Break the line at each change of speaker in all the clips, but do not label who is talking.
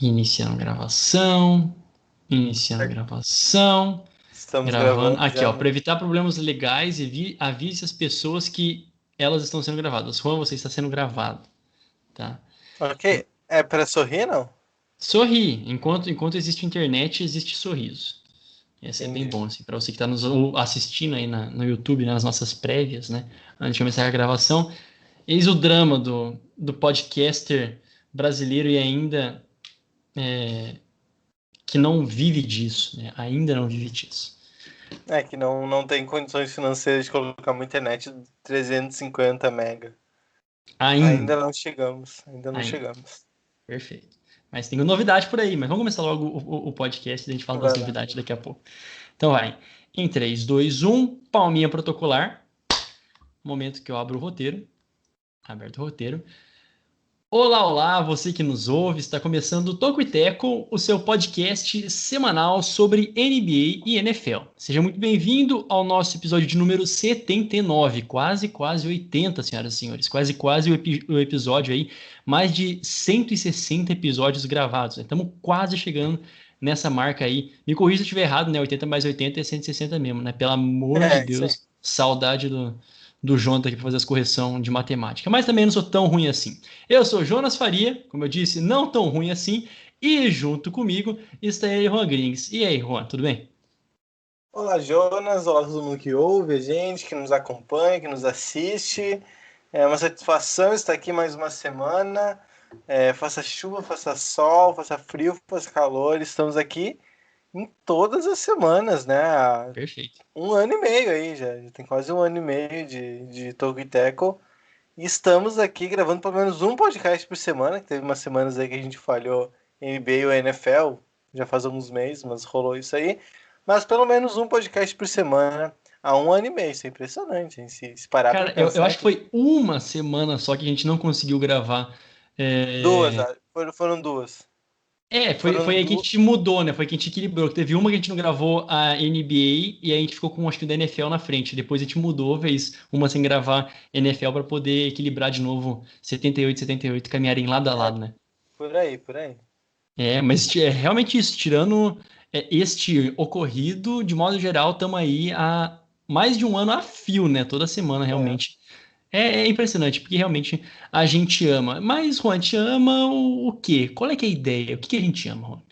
Iniciando gravação. Iniciando gravação.
Estamos
Gravando.
gravando
Aqui,
já,
ó.
né?
Para evitar problemas legais, avise as pessoas que elas estão sendo gravadas. Juan, você está sendo gravado. Tá?
Ok. É pra sorrir, não?
Sorri. Enquanto existe internet, existe sorriso. Esse é bem
Entendi.
bom, assim, para você que está nos assistindo aí no YouTube, né, nas nossas prévias, né? Antes de começar a gravação. Eis o drama do podcaster brasileiro e ainda que não vive disso, né? Ainda não vive disso.
É que não tem condições financeiras de colocar uma internet de 350 mega.
Ainda,
Ainda não chegamos, ainda não
ainda.
chegamos.
Perfeito. Mas tem novidade por aí, mas vamos começar logo o podcast e a gente fala das
Vai lá.
novidades daqui a pouco. Então vai. Em 3, 2, 1, palminha protocolar. Momento que eu abro o roteiro. Aberto o roteiro. Olá, olá, você que nos ouve, está começando o Toco e Teco, o seu podcast semanal sobre NBA e NFL. Seja muito bem-vindo ao nosso episódio de número 79, quase 80, senhoras e senhores, quase o episódio aí, mais de 160 episódios gravados, né? Estamos quase chegando nessa marca aí. Me corrija se eu estiver errado, né? 80 mais 80 é 160 mesmo, né? Pelo amor de
É, isso aí.
Deus, saudade do Jonathan aqui para fazer as correções de matemática, mas também não sou tão ruim assim. Eu sou Jonas Faria, como eu disse, não tão ruim assim, e junto comigo está ele, Juan Grings. E aí, Juan, tudo bem?
Olá, Jonas. Olá, todo mundo que ouve a gente, que nos acompanha, que nos assiste. É uma satisfação estar aqui mais uma semana. Faça chuva, faça sol, faça frio, faça calor. Estamos aqui em todas as semanas, né? Há
Perfeito.
um ano e meio aí já. Já tem quase um ano e meio de Toco e Teco. E estamos aqui gravando pelo menos um podcast por semana, que teve umas semanas aí que a gente falhou NBA ou NFL, já faz alguns meses, mas rolou isso aí. Mas pelo menos um podcast por semana há um ano e meio, isso é impressionante, hein? Se parar pra
Cara, eu
pensar
acho que
que
foi uma semana só que a gente não conseguiu gravar.
duas,
É,
foram duas.
foi
Foram
aí que a
duas.
gente mudou, né? Foi que a gente equilibrou. Teve uma que a gente não gravou a NBA e aí a gente ficou com, acho que, o da NFL na frente. Depois a gente mudou, fez uma sem gravar NFL para poder equilibrar de novo 78 e 78 caminharem lado a
É,
lado, né?
por aí, por aí.
Mas é realmente isso, tirando este ocorrido, de modo geral, estamos aí há mais de um ano a fio, né? Toda semana,
É.
realmente. É impressionante, porque realmente a gente ama. Mas, Juan, a gente ama o quê? Qual é que é a ideia? O que que a gente ama, Juan?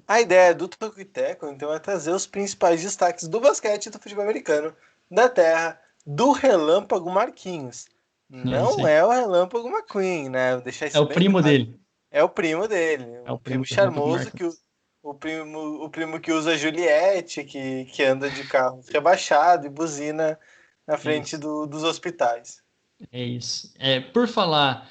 A ideia do Toco e Teco, então, é trazer os principais destaques do basquete e do futebol americano da terra do Relâmpago Marquinhos.
É isso
Não
aí.
é o Relâmpago McQueen, né? Vou deixar
É
isso
o
bem
primo
claro.
dele.
É o primo dele,
É o
um
primo
primo
do Relâmpago
charmoso que
Marquinhos.
o primo que usa Juliette, que anda de carro rebaixado e buzina na
É
frente
isso.
dos hospitais.
É isso. Por falar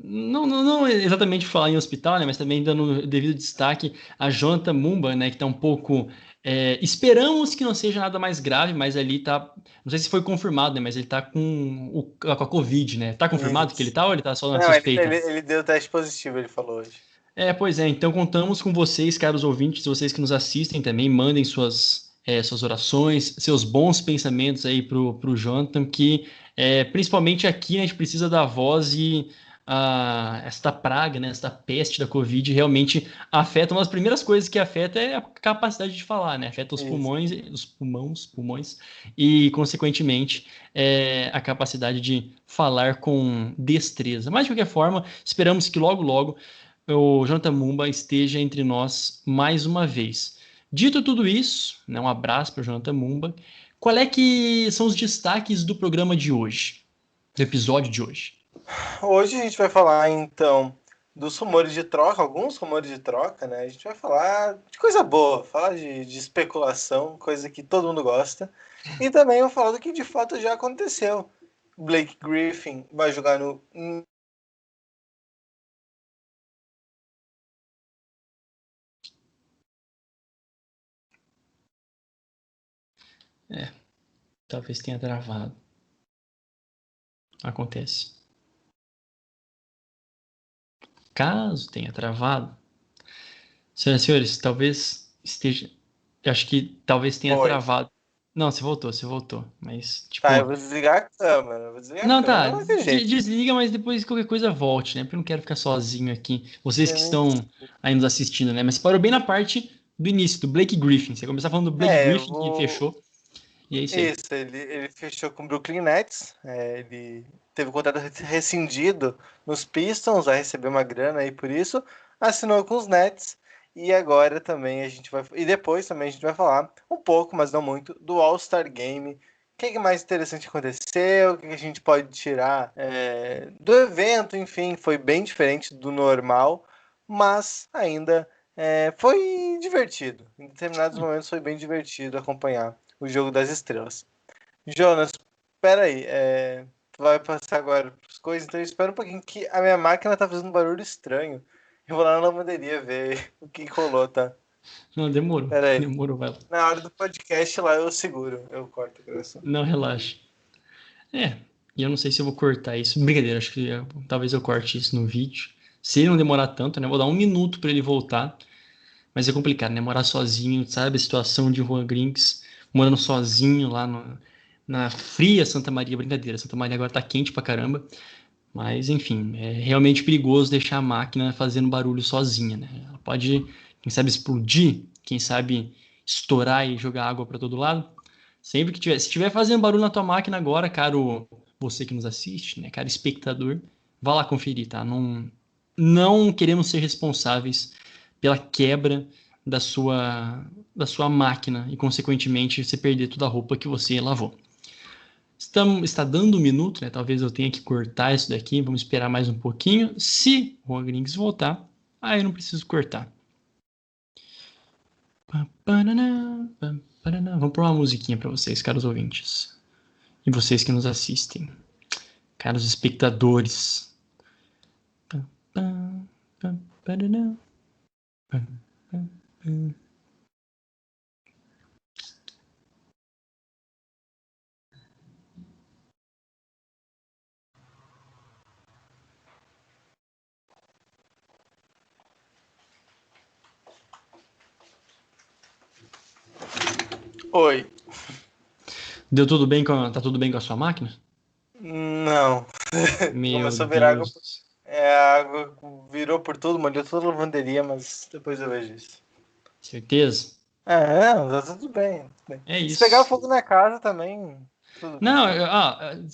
não exatamente falar em hospital, né, mas também dando devido destaque a Jonathan Mumba, né, que está um pouco. Esperamos que não seja nada mais grave, mas ali tá. Não sei se foi confirmado, né, mas ele tá com a Covid, né? Tá confirmado que ele
Isso.
tá ou ele tá só na
Não, ele,
suspeita?
ele, ele deu teste positivo, ele falou hoje.
Pois é, então contamos com vocês, caros ouvintes, vocês que nos assistem também, mandem suas orações, seus bons pensamentos aí pro Jonathan, que principalmente aqui né, a gente precisa da voz e esta praga, né, esta peste da Covid realmente afeta, uma das primeiras coisas que afeta é a capacidade de falar, né, afeta os
Isso.
pulmões, pulmões, e consequentemente a capacidade de falar com destreza. Mas de qualquer forma, esperamos que logo, logo o Jonathan Mumba esteja entre nós mais uma vez. Dito tudo isso, né, um abraço para o Jonathan Mumba. Qual é que são os destaques do programa de hoje, do episódio de hoje?
Hoje a gente vai falar então dos rumores de troca, alguns rumores de troca, né? A gente vai falar de coisa boa, falar de especulação, coisa que todo mundo gosta. E também vou falar do que de fato já aconteceu. Blake Griffin vai jogar no.
É, talvez tenha travado. Acontece. Caso tenha travado, senhoras e senhores, talvez esteja. Eu acho que talvez tenha
Oi.
travado. Não, você voltou. Mas, tipo.
Tá, eu vou desligar a câmera. Eu vou desligar a
Não,
câmera,
tá.
não vai ter jeito.
Desliga, mas depois qualquer coisa volte, né? Porque eu não quero ficar sozinho aqui. Vocês que estão aí nos assistindo, né? Mas você parou bem na parte do início, do Blake Griffin. Você começou falando do Blake
Eu
Griffin que
vou.
fechou. E é isso aí.
Isso, ele fechou com o Brooklyn Nets. Ele teve o contrato rescindido nos Pistons, vai receber uma grana aí por isso. Assinou com os Nets. E agora também a gente vai. E depois também a gente vai falar um pouco, mas não muito, do All-Star Game. O que é mais interessante aconteceu? O que a gente pode tirar do evento? Enfim, foi bem diferente do normal, mas ainda foi divertido. Em determinados momentos foi bem divertido acompanhar o Jogo das Estrelas. Jonas, espera aí, tu vai passar agora as coisas, então espera um pouquinho que a minha máquina tá fazendo um barulho estranho. Eu vou lá na lavanderia ver o que rolou, tá?
Não, demorou.
Espera aí.
Demorou, vai lá.
Na hora do podcast lá eu seguro, eu corto a gravação.
Não, relaxa. E eu não sei se eu vou cortar isso. Brincadeira, acho que talvez eu corte isso no vídeo. Se ele não demorar tanto, né? Vou dar 1 minuto para ele voltar. Mas é complicado, né? Morar sozinho, sabe? A situação de Juan Grinks, morando sozinho lá na fria Santa Maria. Brincadeira, Santa Maria agora tá quente pra caramba. Mas, enfim, é realmente perigoso deixar a máquina fazendo barulho sozinha, né? Ela pode, quem sabe, explodir, quem sabe estourar e jogar água para todo lado. Sempre que tiver, se tiver fazendo barulho na tua máquina agora, caro você que nos assiste, né, caro espectador, vá lá conferir, tá? Não queremos ser responsáveis pela quebra da sua máquina e, consequentemente, você perder toda a roupa que você lavou. Está dando 1 minuto, né? Talvez eu tenha que cortar isso daqui. Vamos esperar mais um pouquinho. Se o Juan Grinks voltar, aí eu não preciso cortar. Vamos pôr uma musiquinha para vocês, caros ouvintes. E vocês que nos assistem, caros espectadores.
Oi.
Deu tudo bem tá tudo bem com a sua máquina?
Não.
Meu
Começou a virar água.
Deus.
A água virou por tudo, molhou toda a lavanderia, mas depois eu vejo isso.
Certeza?
Não, tá tudo bem.
É
Se pegar
isso.
fogo na casa também, tudo bem.
Não,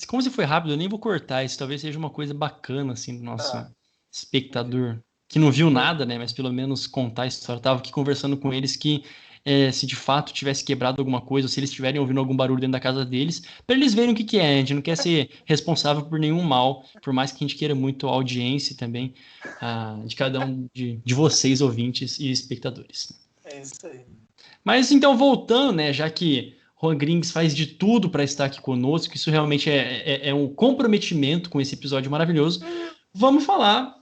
como você foi rápido, eu nem vou cortar isso. Talvez seja uma coisa bacana, assim, do nosso
Tá, entendi.
espectador, que não viu nada, né? Mas pelo menos contar a história. Eu tava aqui conversando com eles que se de fato tivesse quebrado alguma coisa, ou se eles estiverem ouvindo algum barulho dentro da casa deles, para eles verem o que que é. A gente não quer ser responsável por nenhum mal, por mais que a gente queira muito a audiência também de cada um de vocês, ouvintes e espectadores.
É isso aí.
Mas então, voltando, né, já que Juan Grings faz de tudo para estar aqui conosco, isso realmente é um comprometimento com esse episódio maravilhoso, vamos falar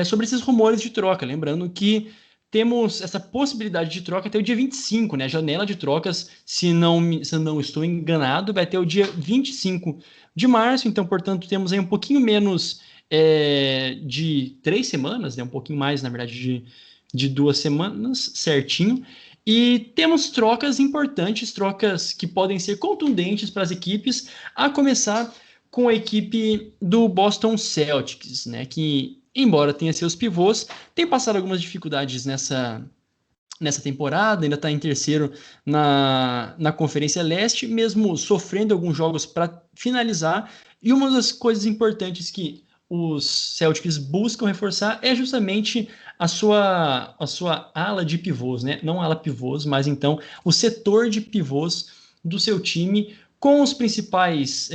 sobre esses rumores de troca. Lembrando que temos essa possibilidade de troca até o dia 25, né? A janela de trocas, se não estou enganado, vai até o dia 25 de março, então, portanto, temos aí um pouquinho menos de 3 semanas, né? Um pouquinho mais, na verdade, de 2 semanas, certinho. E temos trocas importantes, trocas que podem ser contundentes para as equipes, a começar com a equipe do Boston Celtics, né? Que, embora tenha seus pivôs, tem passado algumas dificuldades nessa temporada, ainda está em terceiro na Conferência Leste, mesmo sofrendo alguns jogos para finalizar. E uma das coisas importantes que os Celtics buscam reforçar é justamente a sua ala de pivôs, né? Não ala pivôs, mas então o setor de pivôs do seu time com os principais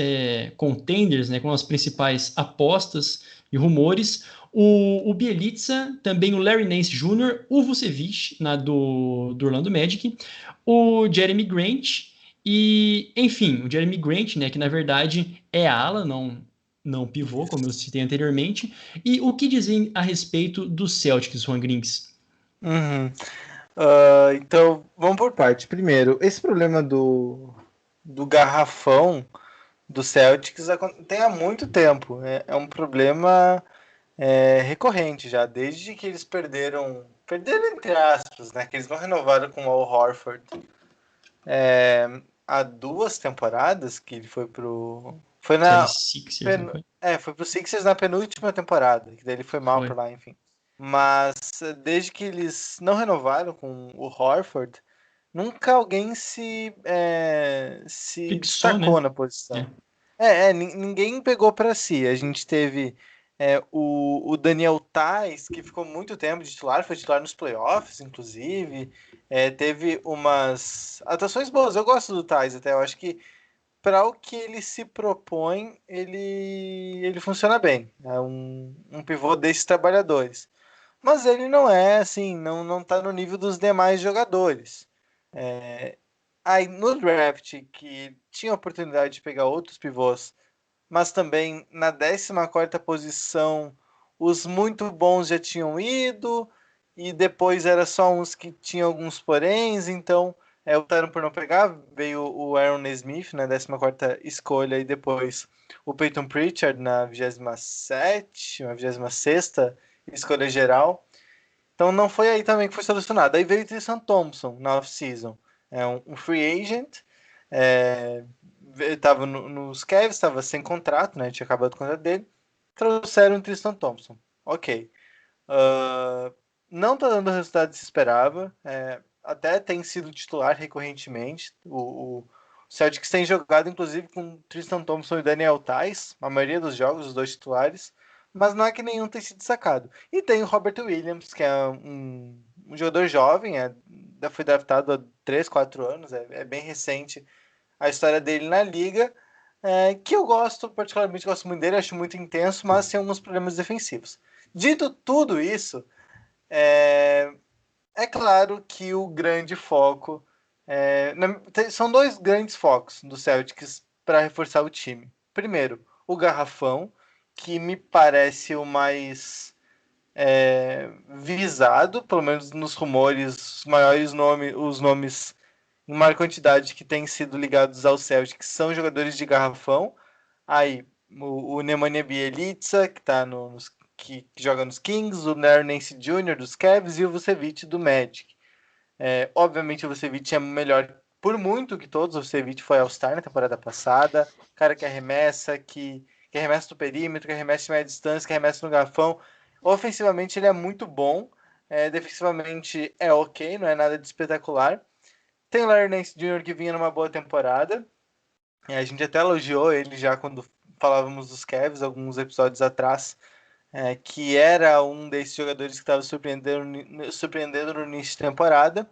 contenders, né? Com as principais apostas e rumores. O Bjelica, também o Larry Nance Jr., o Vucevic, do Orlando Magic, o Jeremy Grant e, enfim, o Jeremy Grant, né, que na verdade é ala, não pivô, como eu citei anteriormente. E o que dizem a respeito dos Celtics, Juan Grings?
Uhum. Então, vamos por parte. Primeiro, esse problema do garrafão do Celtics tem há muito tempo. É um problema recorrente já, desde que eles perderam entre aspas, né? Que eles não renovaram com o Al Horford. há 2 temporadas que ele foi pro. Foi na.
76ers, não foi?
Foi pro Sixers na penúltima temporada, que daí ele foi mal
Foi.
por lá, enfim. Mas desde que eles não renovaram com o Horford, nunca alguém se
Fixou, né?
destacou na
É.
posição. Ninguém pegou para si. A gente teve o Daniel Tais, que ficou muito tempo de titular, foi titular nos playoffs, inclusive. Teve umas atuações boas. Eu gosto do Tais até. Eu acho que para o que ele se propõe, ele funciona bem. É um pivô desses trabalhadores. Mas ele não é assim, não tá no nível dos demais jogadores. Aí no draft, que tinha a oportunidade de pegar outros pivôs, mas também na 14ª posição, os muito bons já tinham ido, e depois era só uns que tinham alguns poréns, então optaram por não pegar. Veio o Aaron Nesmith na 14ª escolha, e depois o Peyton Pritchard na 27ª, 26ª escolha geral. Então não foi aí também que foi solucionado. Aí veio o Tristan Thompson na off-season. É um free agent. Ele estava nos Cavs, estava sem contrato, né? Tinha acabado o contrato dele. Trouxeram o Tristan Thompson. Ok. Não está dando o resultado que se esperava. Até tem sido titular recorrentemente. O Celtics tem jogado, inclusive, com Tristan Thompson e Daniel Tais, a maioria dos jogos, os dois titulares, mas não é que nenhum tem se destacado. E tem o Robert Williams, que é um jogador jovem, foi draftado há 3, 4 anos, é bem recente a história dele na liga, que eu gosto, particularmente gosto muito dele, acho muito intenso, mas tem alguns problemas defensivos. Dito tudo isso, é claro que o grande foco. São dois grandes focos do Celtics para reforçar o time. Primeiro, o garrafão, que me parece o mais visado, pelo menos nos rumores, os maiores nomes, os nomes em maior quantidade que têm sido ligados ao Celtics são jogadores de garrafão. Aí, o Nemanja Bjelica, que tá que joga nos Kings, o Nernance Jr. dos Cavs e o Vucevic do Magic. Obviamente o Vucevic é melhor por muito que todos. O Vucevic foi All-Star na temporada passada. Cara que arremessa, que arremessa do perímetro, que arremessa de meia distância, que arremessa no garrafão. Ofensivamente ele é muito bom. Defensivamente é ok, não é nada de espetacular. Tem o Larry Nance Jr. que vinha numa boa temporada. A gente até elogiou ele já quando falávamos dos Cavs, alguns episódios atrás, que era um desses jogadores que estava surpreendendo no início de temporada,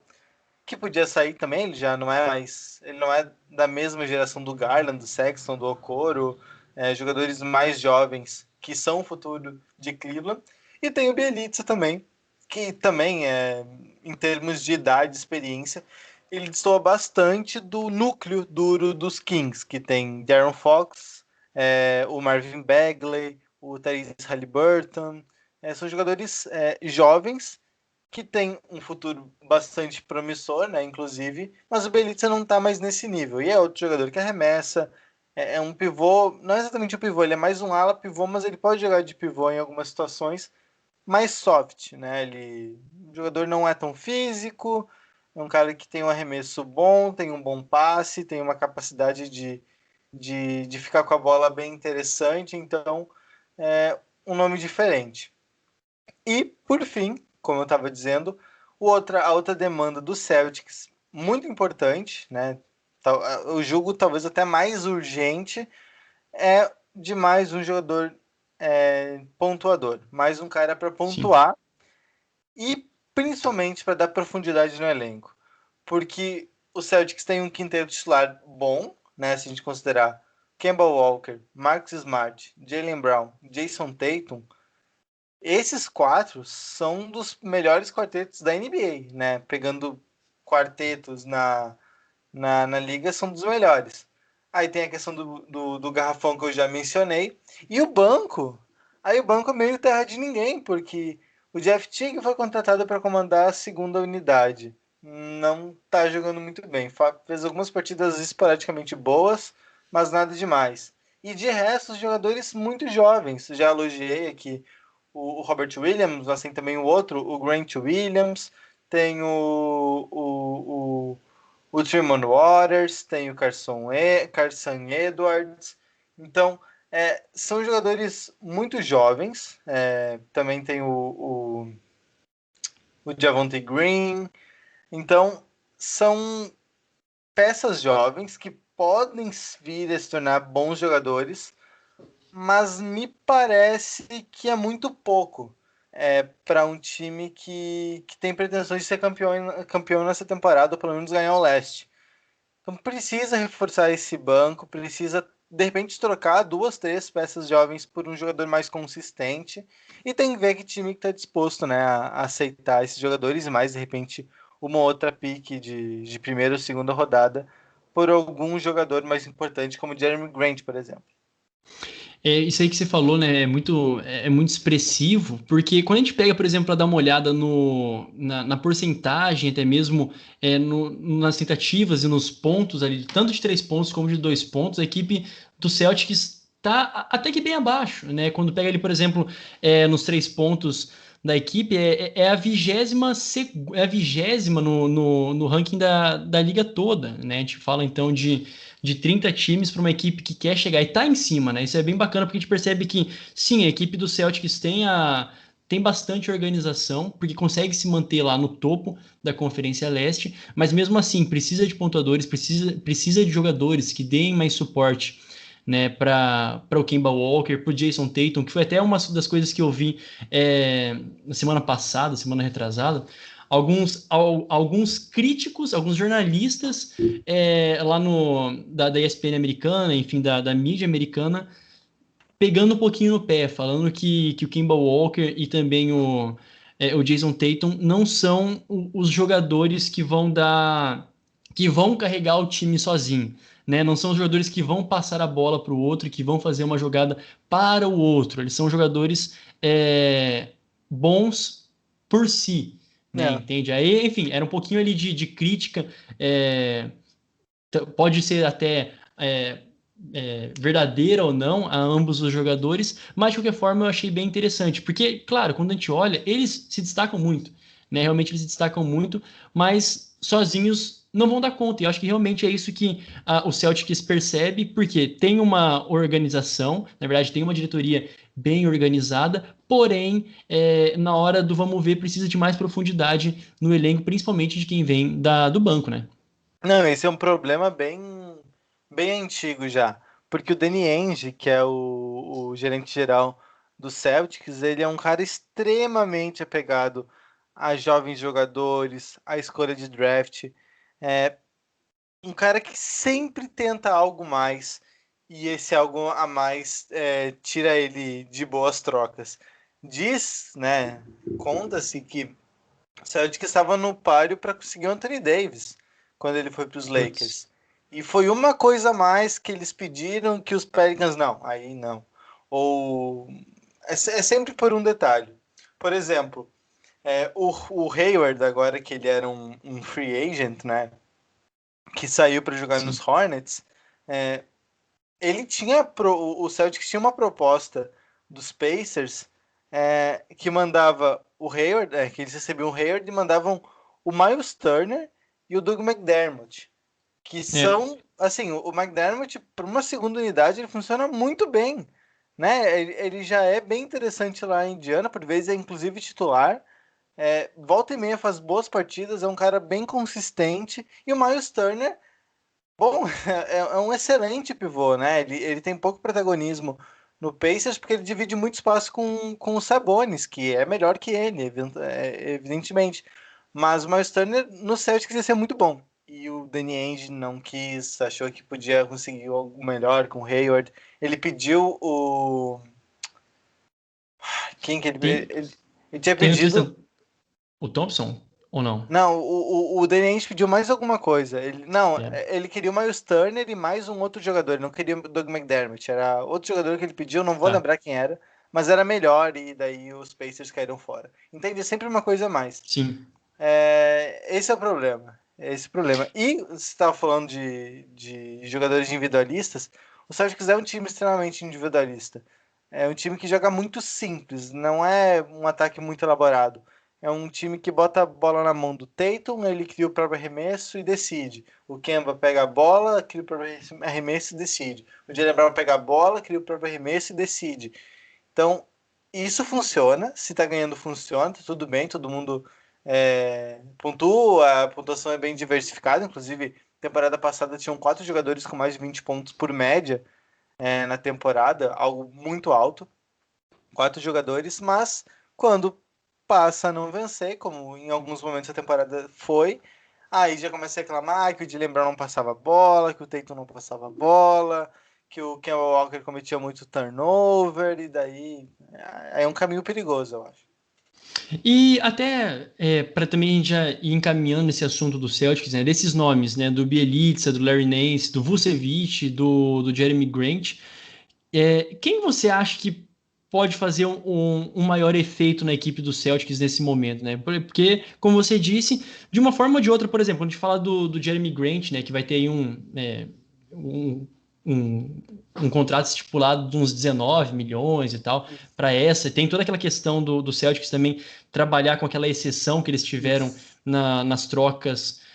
que podia sair também. Ele já não é mais, ele não é da mesma geração do Garland, do Sexton, do Okoro, jogadores mais jovens que são o futuro de Cleveland. E tem o Bjelica também, que também em termos de idade e experiência, ele destoa bastante do núcleo duro dos Kings, que tem De'Aaron Fox, o Marvin Bagley, o Tyrese Haliburton. São jogadores jovens que tem um futuro bastante promissor, né, inclusive, mas o Bjelica não está mais nesse nível. E é outro jogador que arremessa, é um pivô, não é exatamente um pivô, ele é mais um ala pivô, mas ele pode jogar de pivô em algumas situações, mais soft, né? O jogador não é tão físico, é um cara que tem um arremesso bom, tem um bom passe, tem uma capacidade de ficar com a bola bem interessante, então é um nome diferente. E, por fim, como eu estava dizendo, a outra demanda do Celtics, muito importante, né? Eu julgo talvez até mais urgente, é de mais um jogador pontuador, mais um cara para
Sim.
pontuar e principalmente para dar profundidade no elenco, porque o Celtics tem um quinteto titular bom, né? Se a gente considerar Kemba Walker, Marcus Smart, Jaylen Brown, Jason Tatum. Esses 4 são dos melhores quartetos da NBA, né? Pegando quartetos na liga, são dos melhores. Aí tem a questão do garrafão que eu já mencionei. E o banco? Aí o banco é meio terra de ninguém, porque o Jeff Teague foi contratado para comandar a segunda unidade. Não tá jogando muito bem. Fez algumas partidas esporadicamente boas, mas nada demais. E de resto, os jogadores muito jovens. Já elogiei aqui o Robert Williams, assim também o outro, o Grant Williams, tem o o Tremont Waters, tem o Carson Edwards. Então, são jogadores muito jovens. Também tem o Javonte Green. Então, são peças jovens que podem vir a se tornar bons jogadores, mas me parece que é muito pouco para um time que tem pretensões de ser campeão nessa temporada, ou pelo menos ganhar o leste. Então precisa reforçar esse banco, precisa de repente trocar 2, 3 peças jovens por um jogador mais consistente, e tem que ver que time que está disposto, né, a aceitar esses jogadores, mais de repente uma outra pique de primeira ou segunda rodada por algum jogador mais importante, como Jeremy Grant, por exemplo.
Isso aí que você falou, né, é muito expressivo, porque quando a gente pega, por exemplo, para dar uma olhada na porcentagem, até mesmo nas tentativas e nos pontos ali, tanto de 3 pontos como de 2 pontos, a equipe do Celtics está até que bem abaixo, né? Quando pega ali, por exemplo, nos 3 pontos da equipe, é a vigésima no ranking da liga toda, né? A gente fala então de 30 times para uma equipe que quer chegar e tá em cima, né? Isso é bem bacana porque a gente percebe que, sim, a equipe do Celtics tem bastante organização, porque consegue se manter lá no topo da Conferência Leste, mas mesmo assim precisa de pontuadores, precisa de jogadores que deem mais suporte, né, para o Kemba Walker, para o Jason Tatum, que foi até uma das coisas que eu vi na semana passada, semana retrasada, alguns críticos, alguns jornalistas lá da ESPN americana, enfim, da mídia americana, pegando um pouquinho no pé, falando que o Kemba Walker e também o Jason Tatum não são os jogadores que vão carregar o time sozinho, né? Não são os jogadores que vão passar a bola para o outro, que vão fazer uma jogada para o outro. Eles são jogadores bons por si, né?
É.
Entende? Aí, enfim, era um pouquinho ali de crítica. Pode ser até verdadeira ou não a ambos os jogadores, mas de qualquer forma eu achei bem interessante, porque, claro, quando a gente olha, eles se destacam muito, né? Realmente eles se destacam muito, mas sozinhos não vão dar conta. E eu acho que realmente é isso que o Celtics percebe, porque tem uma organização, na verdade, tem uma diretoria bem organizada, porém, na hora do vamos ver, precisa de mais profundidade no elenco, principalmente de quem vem do banco, né?
Não, esse é um problema bem antigo já. Porque o Danny Ainge, que é o gerente geral do Celtics, ele é um cara extremamente apegado a jovens jogadores, à escolha de draft. É um cara que sempre tenta algo mais, e esse algo a mais tira ele de boas trocas. Diz, né? Conta-se que o Celtic estava no páreo para conseguir o Anthony Davis quando ele foi para os
Putz.
Lakers. E foi uma coisa a mais que eles pediram que os Pelicans não. Aí não. Ou é sempre por um detalhe. Por exemplo, o Hayward, agora que ele era um free agent, né? Que saiu para jogar nos
Sim.
Hornets, é, ele tinha o Celtics tinha uma proposta dos Pacers que mandava o Hayward, que eles recebiam o Hayward e mandavam o Miles Turner e o Doug McDermott, que
É,
são assim, o McDermott para uma segunda unidade ele funciona muito bem, né? Ele já é bem interessante lá em Indiana, por vezes é inclusive titular. Volta e meia faz boas partidas, é um cara bem consistente, e o Miles Turner, bom, é um excelente pivô, né? Ele tem pouco protagonismo no Pacers porque ele divide muito espaço com o Sabonis, que é melhor que ele, evidentemente. Mas o Miles Turner no Celtics ia ser muito bom. E o Danny Ainge não quis, achou que podia conseguir algo melhor com o Hayward. Ele pediu o... Quem que
tem,
ele tinha
tem
pedido...
notícia. O Thompson? Ou não?
Não, o Danny Ainge pediu mais alguma coisa. Não,
É.
ele queria o Miles Turner e mais um outro jogador. Ele não queria o Doug McDermott. Era outro jogador que ele pediu, não vou
Tá.
lembrar quem era, mas era melhor e daí os Pacers caíram fora. Entende? É sempre uma coisa a mais.
Sim.
Esse é o problema. É esse o problema. E você estava falando de jogadores individualistas. O Celtics é um time extremamente individualista. É um time que joga muito simples, não é um ataque muito elaborado. é um time que bota a bola na mão do Tatum, ele cria o próprio arremesso e decide. O Kemba pega a bola, cria o próprio arremesso e decide. O Jaylen Brown pega a bola, cria o próprio arremesso e decide. Então, isso funciona. Se tá ganhando, funciona. Tá tudo bem, todo mundo pontua, a pontuação é bem diversificada. Inclusive, temporada passada tinham 4 jogadores com mais de 20 pontos por média na temporada, algo muito alto. 4 jogadores, mas quando passa a não vencer, como em alguns momentos da temporada foi, aí já começa a reclamar que o Jaylen Brown não passava bola, que o Tatum não passava bola, que o Kemba Walker cometia muito turnover, e daí é um caminho perigoso, eu acho.
E até para também a gente já ir encaminhando esse assunto do Celtics, né, desses nomes, né, do Bjelica, do Larry Nance, do Vucevic, do Jeremy Grant, quem você acha que pode fazer um maior efeito na equipe do Celtics nesse momento, né? Porque, como você disse, de uma forma ou de outra, por exemplo, quando a gente fala do Jeremy Grant, né, que vai ter aí um, um, um contrato estipulado de uns 19 milhões e tal, para essa, tem toda aquela questão do Celtics também trabalhar com aquela exceção que eles tiveram nas trocas,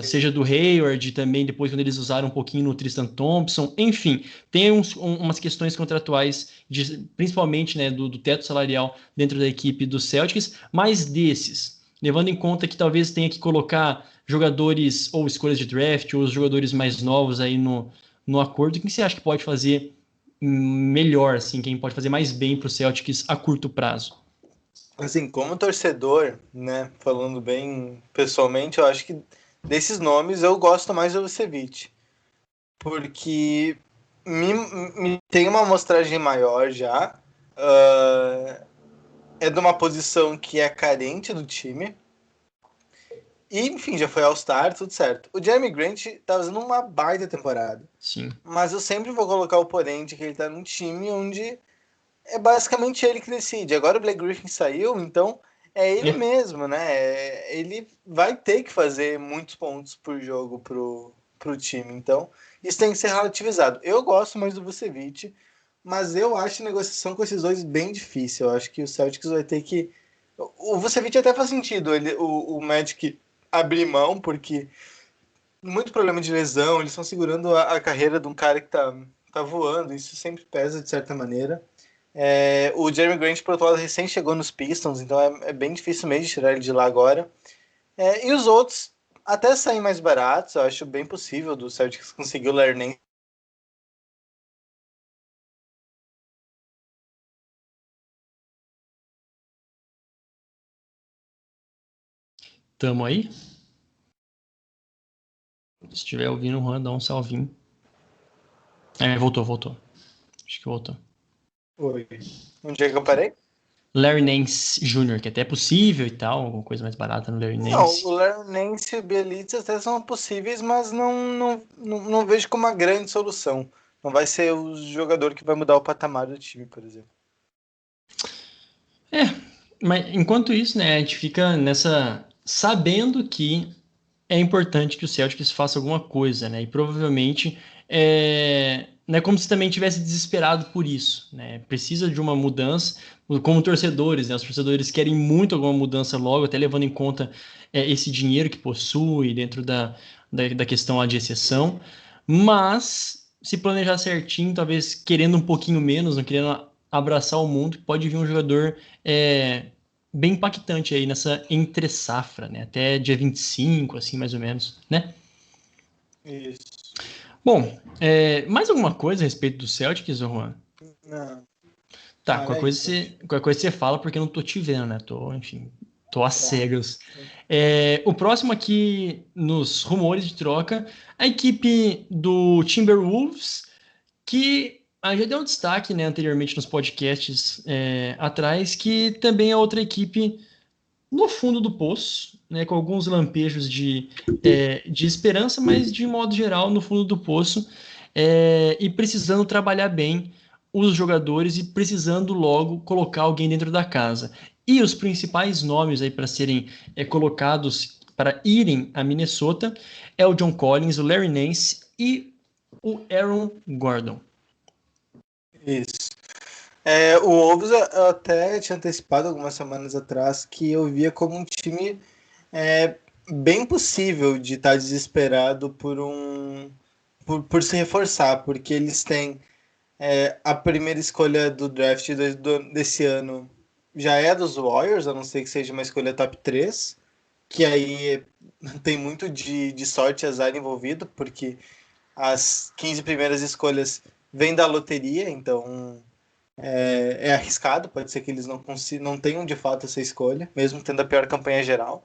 seja do Hayward, também depois quando eles usaram um pouquinho no Tristan Thompson, enfim, tem umas questões contratuais, principalmente, né, do teto salarial dentro da equipe do Celtics, mas desses, levando em conta que talvez tenha que colocar jogadores ou escolhas de draft ou os jogadores mais novos aí no acordo, quem você acha que pode fazer melhor, assim, quem pode fazer mais bem para o Celtics a curto prazo?
Assim, como torcedor, né, falando bem pessoalmente, eu acho que desses nomes eu gosto mais do Vucevic, porque me tem uma amostragem maior já, é de uma posição que é carente do time, e enfim, já foi All-Star, tudo certo. O Jeremy Grant tá fazendo uma baita temporada,
Sim.
mas eu sempre vou colocar o porém de que ele tá num time onde é basicamente ele que decide. Agora o Blake Griffin saiu, então é ele mesmo, né? Ele vai ter que fazer muitos pontos por jogo pro time. Então, isso tem que ser relativizado. Eu gosto mais do Vucevic, mas eu acho a negociação com esses dois bem difícil. Eu acho que o Celtics vai ter que. O Vucevic até faz sentido, o Magic abrir mão, porque muito problema de lesão, eles estão segurando a carreira de um cara que tá voando, isso sempre pesa de certa maneira. O Jeremy Grant, por outro lado, recém chegou nos Pistons, então é bem difícil mesmo de tirar ele de lá agora. E os outros até saem mais baratos, eu acho bem possível do Celtics conseguir o Larry Nance.
Tamo aí? Se estiver ouvindo, Juan, dá um salvinho. Voltou. Acho que voltou.
Oi. Onde é que eu parei?
Larry Nance Jr., que até é possível e tal, alguma coisa mais barata no Larry
Não,
Nance.
o Larry Nance e o Bjelica até são possíveis, mas não vejo como uma grande solução. Não vai ser o jogador que vai mudar o patamar do time, por exemplo.
Mas enquanto isso, né, a gente fica nessa sabendo que é importante que o Celtics faça alguma coisa, né? E provavelmente não é como se também tivesse desesperado por isso, né? Precisa de uma mudança, como torcedores, né? Os torcedores querem muito alguma mudança logo, até levando em conta esse dinheiro que possui dentro da questão lá de exceção, mas se planejar certinho, talvez querendo um pouquinho menos, não querendo abraçar o mundo, pode vir um jogador bem impactante aí nessa entre safra, né? Até dia 25, assim, mais ou menos, né?
Isso.
Bom, mais alguma coisa a respeito do Celtics, ô Juan?
Não,
Tá,
não, é isso.
qualquer coisa você fala porque eu não tô te vendo, né? Enfim, tô às
Tá.
cegas. O próximo aqui nos rumores de troca, a equipe do Timberwolves, que já deu um destaque, né, anteriormente nos podcasts atrás, que também é outra equipe no fundo do poço, né, com alguns lampejos de esperança, mas de modo geral no fundo do poço, e precisando trabalhar bem os jogadores e precisando logo colocar alguém dentro da casa. E os principais nomes aí para serem colocados para irem a Minnesota é o John Collins, o Larry Nance e o Aaron Gordon.
Isso. O Wolves eu até tinha antecipado algumas semanas atrás que eu via como um time é, bem possível de estar desesperado por se reforçar, porque eles têm a primeira escolha do draft desse ano já é dos Warriors, a não ser que seja uma escolha top 3, que aí tem muito de sorte e azar envolvido, porque as 15 primeiras escolhas vêm da loteria, então é arriscado, pode ser que eles não tenham de fato essa escolha, mesmo tendo a pior campanha geral,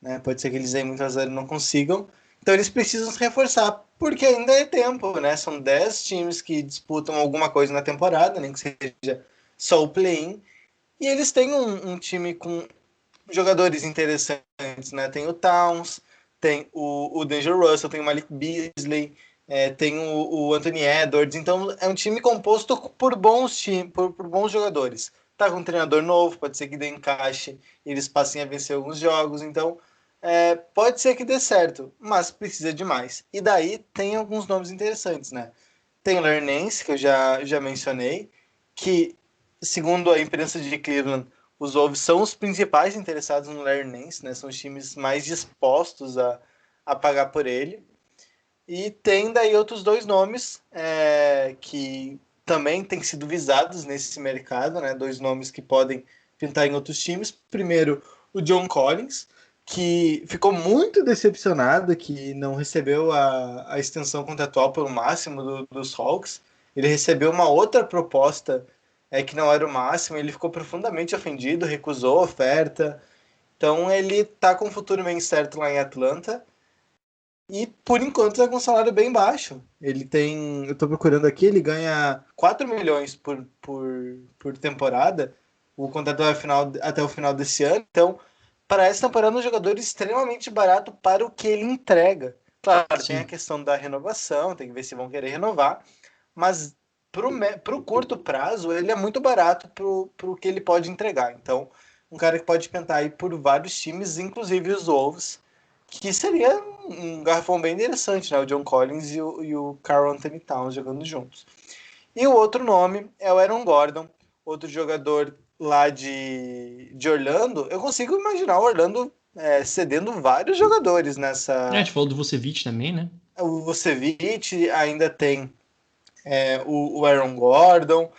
né? Pode ser que eles deem muito azar e não consigam. Então eles precisam se reforçar, porque ainda é tempo, né? São 10 times que disputam alguma coisa na temporada, nem que seja só o play-in, e eles têm um time com jogadores interessantes, né? Tem o Towns, tem o D'Angelo Russell, tem o Malik Beasley, tem o Anthony Edwards. Então é um time composto por bons jogadores. Tá com um treinador novo, pode ser que dê encaixe e eles passem a vencer alguns jogos. Então pode ser que dê certo, mas precisa de mais. E daí tem alguns nomes interessantes, né? Tem o Larry Nance, que eu já mencionei, que, segundo a imprensa de Cleveland, os Wolves são os principais interessados no Larry Nance, né? São os times mais dispostos a pagar por ele. E tem daí outros dois nomes que também têm sido visados nesse mercado, né? Dois nomes que podem pintar em outros times. Primeiro, o John Collins, que ficou muito decepcionado que não recebeu a extensão contratual pelo máximo dos Hawks. Ele recebeu uma outra proposta que não era o máximo, ele ficou profundamente ofendido, recusou a oferta. Então ele tá com o futuro meio incerto lá em Atlanta. E por enquanto está com um salário bem baixo. Ele tem. Eu estou procurando aqui, ele ganha 4 milhões por temporada. O contrato é até o final desse ano. Então, para essa temporada, um jogador extremamente barato para o que ele entrega. Claro, tem a
Sim.
questão da renovação, tem que ver se vão querer renovar. Mas para o curto prazo, ele é muito barato para o que ele pode entregar. Então, um cara que pode pintar aí por vários times, inclusive os Wolves, que seria um garrafão bem interessante, né? O John Collins e o Karl Anthony Towns jogando juntos. E o outro nome é o Aaron Gordon, outro jogador lá de Orlando. Eu consigo imaginar o Orlando cedendo vários jogadores
A
nessa.
gente falou do Vucevic também, né?
O Vucevic ainda tem o Aaron Gordon,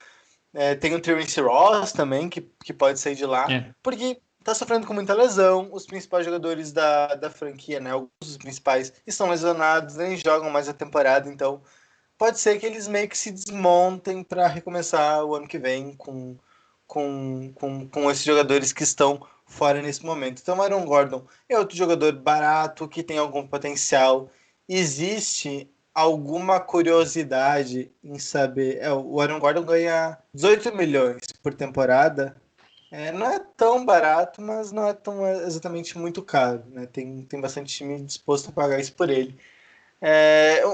tem o Terence Ross também, que pode sair de lá,
É.
porque tá sofrendo com muita lesão. Os principais jogadores da franquia, né? Alguns dos principais estão lesionados, nem jogam mais a temporada, então pode ser que eles meio que se desmontem para recomeçar o ano que vem com esses jogadores que estão fora nesse momento. Então, o Aaron Gordon é outro jogador barato que tem algum potencial. Existe alguma curiosidade em saber. O Aaron Gordon ganha 18 milhões por temporada. Não é tão barato, mas não é tão exatamente muito caro. Né? Tem bastante time disposto a pagar isso por ele.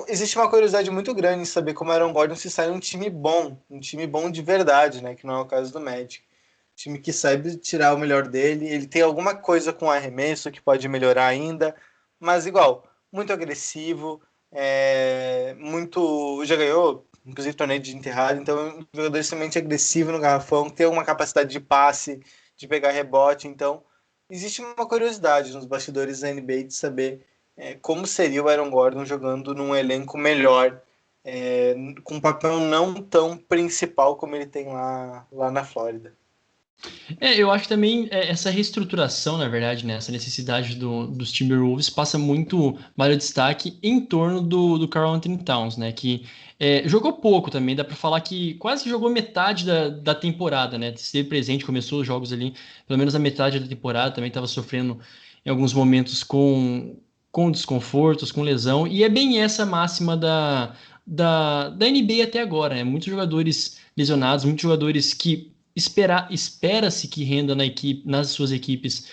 Existe uma curiosidade muito grande em saber como Aaron Gordon se sai um time bom de verdade, né? Que não é o caso do Magic. Um time que sabe tirar o melhor dele, ele tem alguma coisa com arremesso que pode melhorar ainda, mas igual, muito agressivo, muito. Já ganhou, inclusive, torneio de enterrado, então é um jogador extremamente agressivo no garrafão, tem uma capacidade de passe, de pegar rebote, então existe uma curiosidade nos bastidores da NBA de saber como seria o Aaron Gordon jogando num elenco melhor, com um papel não tão principal como ele tem lá na Flórida.
Eu acho também essa reestruturação, na verdade, né, essa necessidade dos Timberwolves passa muito maior destaque em torno do Karl Anthony Towns, né, que jogou pouco também, dá para falar que quase jogou metade da temporada, né, esteve presente, começou os jogos ali, pelo menos a metade da temporada, também estava sofrendo em alguns momentos com desconfortos, com lesão, e é bem essa máxima da NBA até agora, né, muitos jogadores lesionados, muitos jogadores que espera-se que renda nas suas equipes,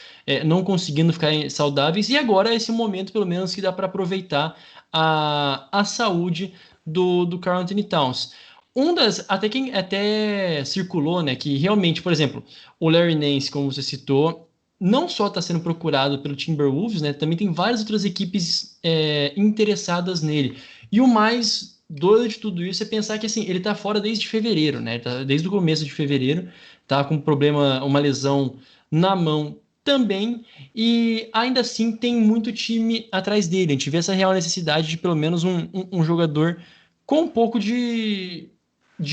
não conseguindo ficar saudáveis, e agora é esse momento, pelo menos, que dá para aproveitar a saúde do Karl Anthony Towns. Até circulou, né, que realmente, por exemplo, o Larry Nance, como você citou, não só está sendo procurado pelo Timberwolves, né, também tem várias outras equipes interessadas nele. E o mais doido de tudo isso é pensar que assim, ele tá fora desde fevereiro, né? Tá desde o começo de fevereiro, tá com um problema, uma lesão na mão também, e ainda assim tem muito time atrás dele. A gente vê essa real necessidade de pelo menos um jogador com um pouco de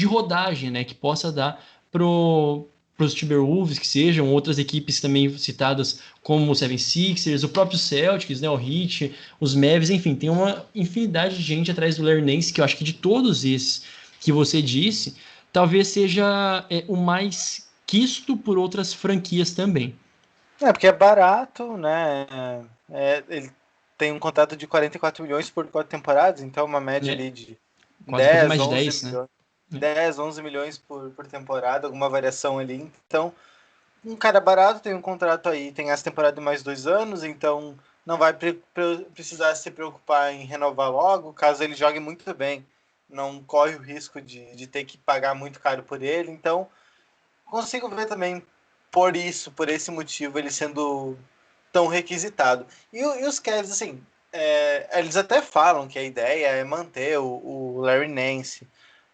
rodagem, né? Que possa dar para os Timberwolves, que sejam outras equipes também citadas, como o 76ers, o próprio Celtics, né? O Heat, os Mavs, enfim, tem uma infinidade de gente atrás do Larry Nance, que eu acho que de todos esses que você disse, talvez seja o mais quisto por outras franquias também.
Porque é barato, né? Ele tem um contrato de 44 milhões por 4 temporadas, então uma média
Né?
ali de
Quase um pouquinho
10,
mais de
11
10, né?
milhões. 10, 11 milhões por temporada, alguma variação ali. Então, um cara barato tem um contrato aí, tem essa temporada de mais 2 anos, então não vai precisar se preocupar em renovar logo, caso ele jogue muito bem. Não corre o risco de ter que pagar muito caro por ele, então consigo ver também por esse motivo, ele sendo tão requisitado. E os Cavs, assim, eles até falam que a ideia é manter o Larry Nance,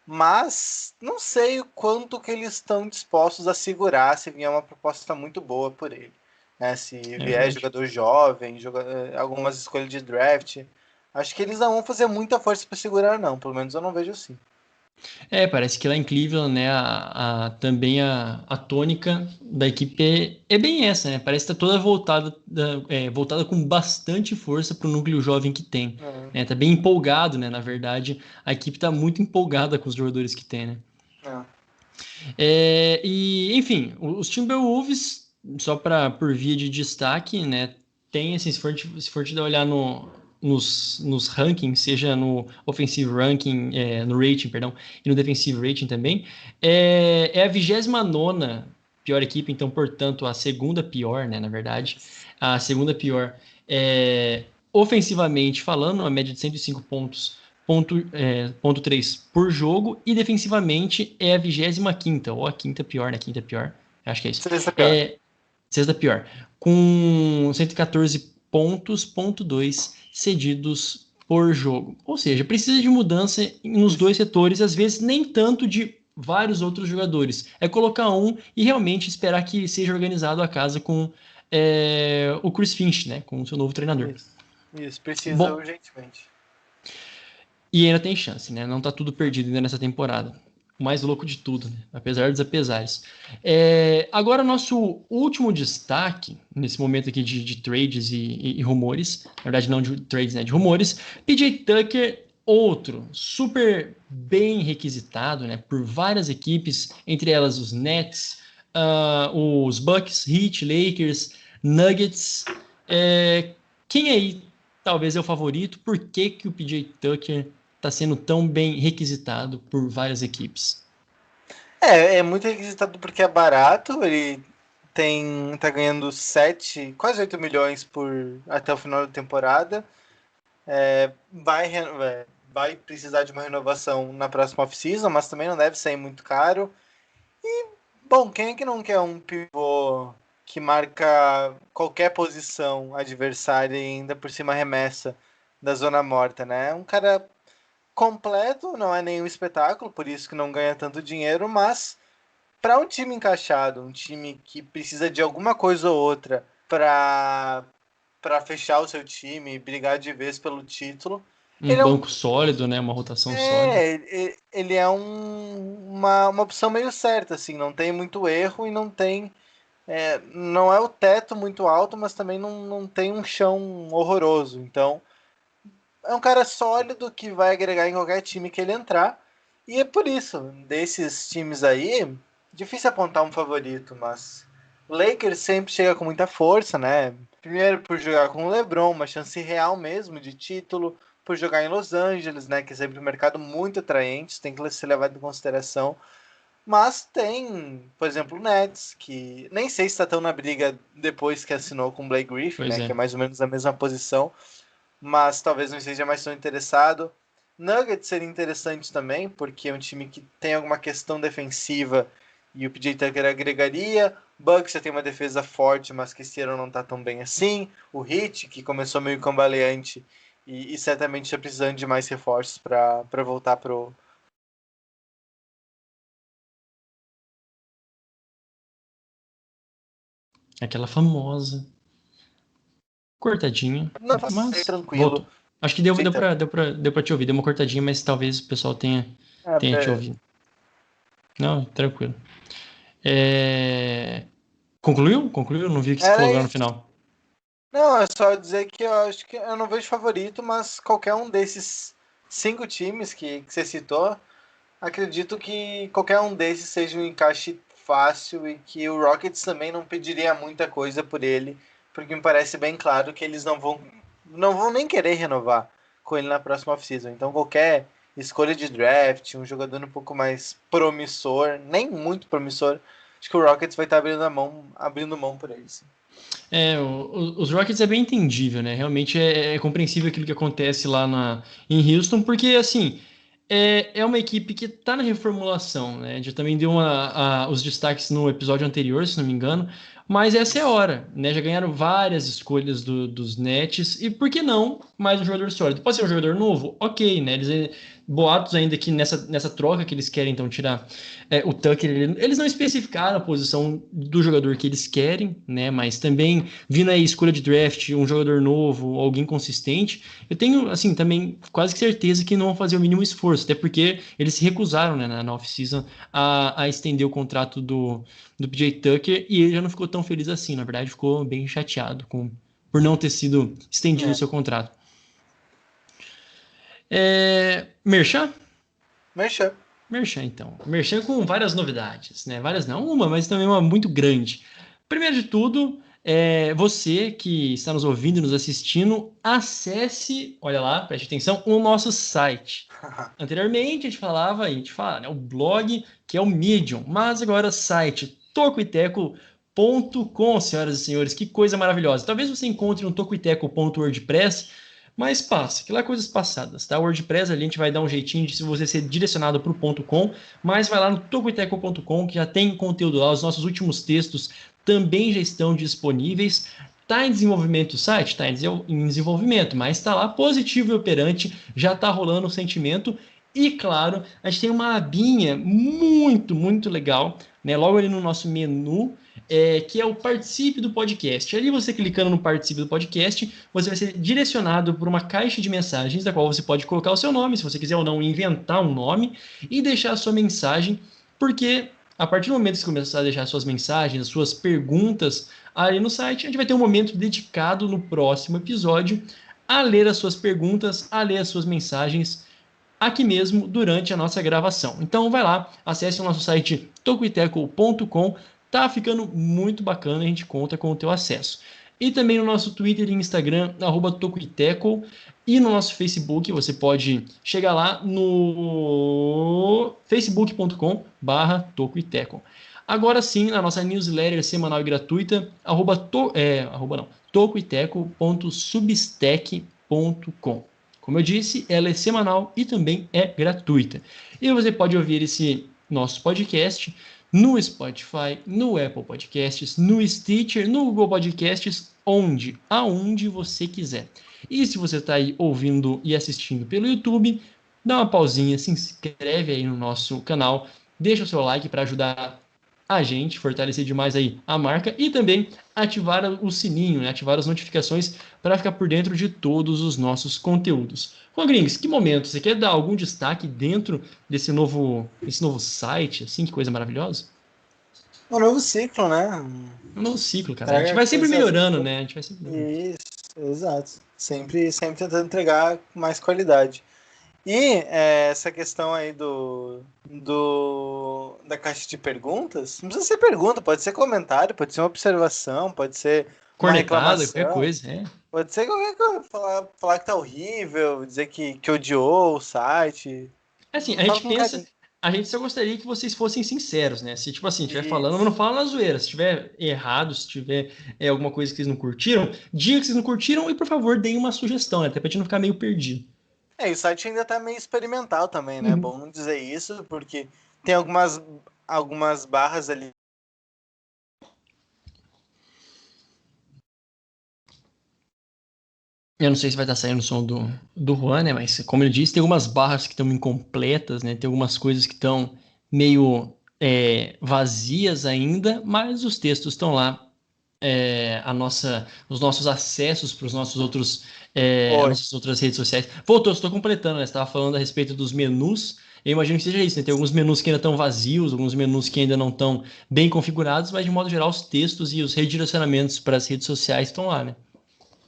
mas não sei o quanto que eles estão dispostos a segurar se vier uma proposta muito boa por ele. Né? Se
É
vier
verdade.
jogador jovem, algumas escolhas de draft, acho que eles não vão fazer muita força para segurar, não. Pelo menos eu não vejo assim.
Parece que lá em Cleveland, né, também a tônica da equipe é bem essa, né? Parece estar toda voltada, voltada com bastante força para o núcleo jovem que tem,
É,
né? Tá bem empolgado, né? Na verdade, a equipe está muito empolgada com os jogadores que tem, né?
é.
E, enfim, os Timberwolves, só por via de destaque, né? Tem, assim, se for te dar olhar nos rankings, seja no offensive ranking, no rating, perdão, e no defensive rating também, é a 29ª pior equipe, então, portanto, a segunda pior, né, na verdade, a segunda pior ofensivamente falando, uma média de 105 pontos, ponto 3 por jogo, e defensivamente é a 25ª, ou a quinta pior, né, quinta pior, acho que é isso,
Sexta pior.
é sexta pior, com 114 pontos, ponto 2 cedidos por jogo. Ou seja, precisa de mudança nos dois setores, às vezes nem tanto de vários outros jogadores. É colocar um e realmente esperar que seja organizado a casa com o Chris Finch, né, com o seu novo treinador.
Isso, precisa
Bom,
urgentemente.
e ainda tem chance, né? Não tá tudo perdido ainda nessa temporada. O mais louco de tudo, né? Apesar dos apesares. Agora, nosso último destaque, nesse momento aqui de trades e rumores, na verdade não de trades, né? De rumores, PJ Tucker, outro super bem requisitado, né? Por várias equipes, entre elas os Nets, os Bucks, Heat, Lakers, Nuggets. Quem aí talvez é o favorito? Por que que o PJ Tucker está sendo tão bem requisitado por várias equipes?
É muito requisitado porque é barato, ele tá ganhando 7 quase 8 milhões até o final da temporada. Vai precisar de uma renovação na próxima off-season, mas também não deve sair muito caro. Bom, quem é que não quer um pivô que marca qualquer posição adversária e ainda por cima arremessa da zona morta, né? Um cara completo, não é nenhum espetáculo, por isso que não ganha tanto dinheiro, mas para um time encaixado, um time que precisa de alguma coisa ou outra para fechar o seu time e brigar de vez pelo título,
Um
ele é um
banco sólido, né? Uma rotação sólida.
ele é uma opção meio certa, assim, não tem muito erro e não é o teto muito alto, mas também não tem um chão horroroso. Então, é um cara sólido que vai agregar em qualquer time que ele entrar. E é por isso, desses times aí, difícil apontar um favorito, mas o Lakers sempre chega com muita força, né? Primeiro por jogar com o LeBron, uma chance real mesmo de título, por jogar em Los Angeles, né? Que é sempre um mercado muito atraente, tem que ser levado em consideração. Mas tem, por exemplo, o Nets, que nem sei se está tão na briga depois que assinou com o Blake Griffin,
Pois
né? Que é
é.
mais ou menos a mesma posição, mas talvez não esteja mais tão interessado. Nuggets seria interessante também, porque é um time que tem alguma questão defensiva e o PJ Tucker agregaria. Bucks já tem uma defesa forte, mas que esse ano não está tão bem assim. O Heat, que começou meio cambaleante e certamente está precisando de mais reforços para voltar pro.
Aquela famosa cortadinha,
Não, tá
mas
tranquilo.
voltou. Acho que deu,
Sim,
deu
tá.
pra, deu pra, deu pra te ouvir. Deu uma cortadinha, mas talvez o pessoal tenha te ouvido. Não, tranquilo. É... Concluiu? Concluiu? Não vi o que você falou
Era
agora no
isso.
final.
Não, é só dizer que eu acho que eu não vejo favorito, mas qualquer um desses 5 times que você citou, acredito que qualquer um desses seja um encaixe fácil e que o Rockets também não pediria muita coisa por ele, porque me parece bem claro que eles não vão nem querer renovar com ele na próxima off-season. Então qualquer escolha de draft, um jogador um pouco mais promissor, nem muito promissor, acho que o Rockets vai estar abrindo mão por ele. Sim.
Os Rockets é bem entendível, né? Realmente é compreensível aquilo que acontece lá em Houston, porque, assim, é uma equipe que está na reformulação, né? Já também deu os destaques no episódio anterior, se não me engano, mas essa é a hora, né? Já ganharam várias escolhas dos Nets, e por que não mais um jogador sólido? Pode ser um jogador novo? Ok, né? Boatos ainda que nessa troca que eles querem, então, tirar o Tucker, eles não especificaram a posição do jogador que eles querem, né? Mas também vindo aí escolha de draft, um jogador novo, alguém consistente, eu tenho, assim, também quase que certeza que não vão fazer o mínimo esforço, até porque eles se recusaram, né, na off-season a estender o contrato do PJ Tucker e ele já não ficou tão feliz assim, na verdade, ficou bem chateado por não ter sido estendido o
É.
seu contrato. Merchan?
Merchan.
Merchan, então. Merchan com várias novidades, né? Várias não, uma, mas também uma muito grande. Primeiro de tudo, você que está nos ouvindo e nos assistindo, acesse, olha lá, preste atenção, o nosso site. Anteriormente a gente fala, né, o blog, que é o Medium, mas agora site tocoiteco.com, senhoras e senhores, que coisa maravilhosa. Talvez você encontre um tocoiteco.wordpress, mas passa, que lá é coisas passadas, tá? O WordPress ali a gente vai dar um jeitinho de se você ser direcionado para o ponto .com, mas vai lá no tocoiteco.com que já tem conteúdo lá, os nossos últimos textos também já estão disponíveis. Está em desenvolvimento o site? Está em desenvolvimento, mas está lá positivo e operante, já está rolando o sentimento. E claro, a gente tem uma abinha muito, muito legal, né? Logo ali no nosso menu, que é o Participe do Podcast. Ali você clicando no Participe do Podcast, você vai ser direcionado por uma caixa de mensagens, da qual você pode colocar o seu nome, se você quiser ou não inventar um nome, e deixar a sua mensagem, porque a partir do momento que você começar a deixar suas mensagens, as suas perguntas ali no site, a gente vai ter um momento dedicado no próximo episódio a ler as suas perguntas, a ler as suas mensagens aqui mesmo durante a nossa gravação. Então vai lá, acesse o nosso site tocoiteco.com, tá ficando muito bacana, a gente conta com o teu acesso. E também no nosso Twitter e Instagram, @tocoiteco, e no nosso Facebook, você pode chegar lá no facebook.com/tocoiteco. Agora sim, na nossa newsletter semanal e gratuita, tocoiteco.substack.com. Como eu disse, ela é semanal e também é gratuita. E você pode ouvir esse nosso podcast no Spotify, no Apple Podcasts, no Stitcher, no Google Podcasts, aonde você quiser. E se você está aí ouvindo e assistindo pelo YouTube, dá uma pausinha, se inscreve aí no nosso canal, deixa o seu like para ajudar a gente, fortalecer demais aí a marca e também ativar o sininho, né? Ativar as notificações para ficar por dentro de todos os nossos conteúdos. Rodrigues, que momento? Você quer dar algum destaque dentro desse novo site? Assim, que coisa maravilhosa?
Um novo ciclo, né?
É um novo ciclo, cara. A gente
Traga
vai sempre
coisas
melhorando,
boas.
né? A gente vai sempre melhorando.
Isso, exato. Sempre tentando entregar mais qualidade. E essa questão aí da caixa de perguntas, não precisa ser pergunta, pode ser comentário, pode ser uma observação, pode ser uma
Cornetada, qualquer
reclamação,
coisa,
pode ser qualquer coisa, falar que tá horrível, dizer que odiou o site.
Assim, a
Fala
gente
com
pensa,
carinho.
a gente só gostaria que vocês fossem sinceros, né? Se, tipo assim, estiver falando, mas não
Isso.
fala na zoeira. Se tiver errado, se tiver alguma coisa que vocês não curtiram, diga que vocês não curtiram e, por favor, deem uma sugestão, né? Até pra gente não ficar meio perdido.
E o site ainda tá meio experimental também, né?
Uhum.
Bom dizer isso, porque tem algumas barras ali.
Eu não sei se vai estar saindo o som do Juan, né? Mas, como ele disse, tem algumas barras que estão incompletas, né? Tem algumas coisas que estão meio vazias ainda, mas os textos estão lá. Os nossos acessos para os nossos as
Oi.
nossas outras redes sociais. Voltou, estou completando, né? Você estava falando a respeito dos menus. Eu imagino que seja isso, né? Tem alguns menus que ainda estão vazios, alguns menus que ainda não estão bem configurados, mas de modo geral, os textos e os redirecionamentos para as redes sociais estão lá, né?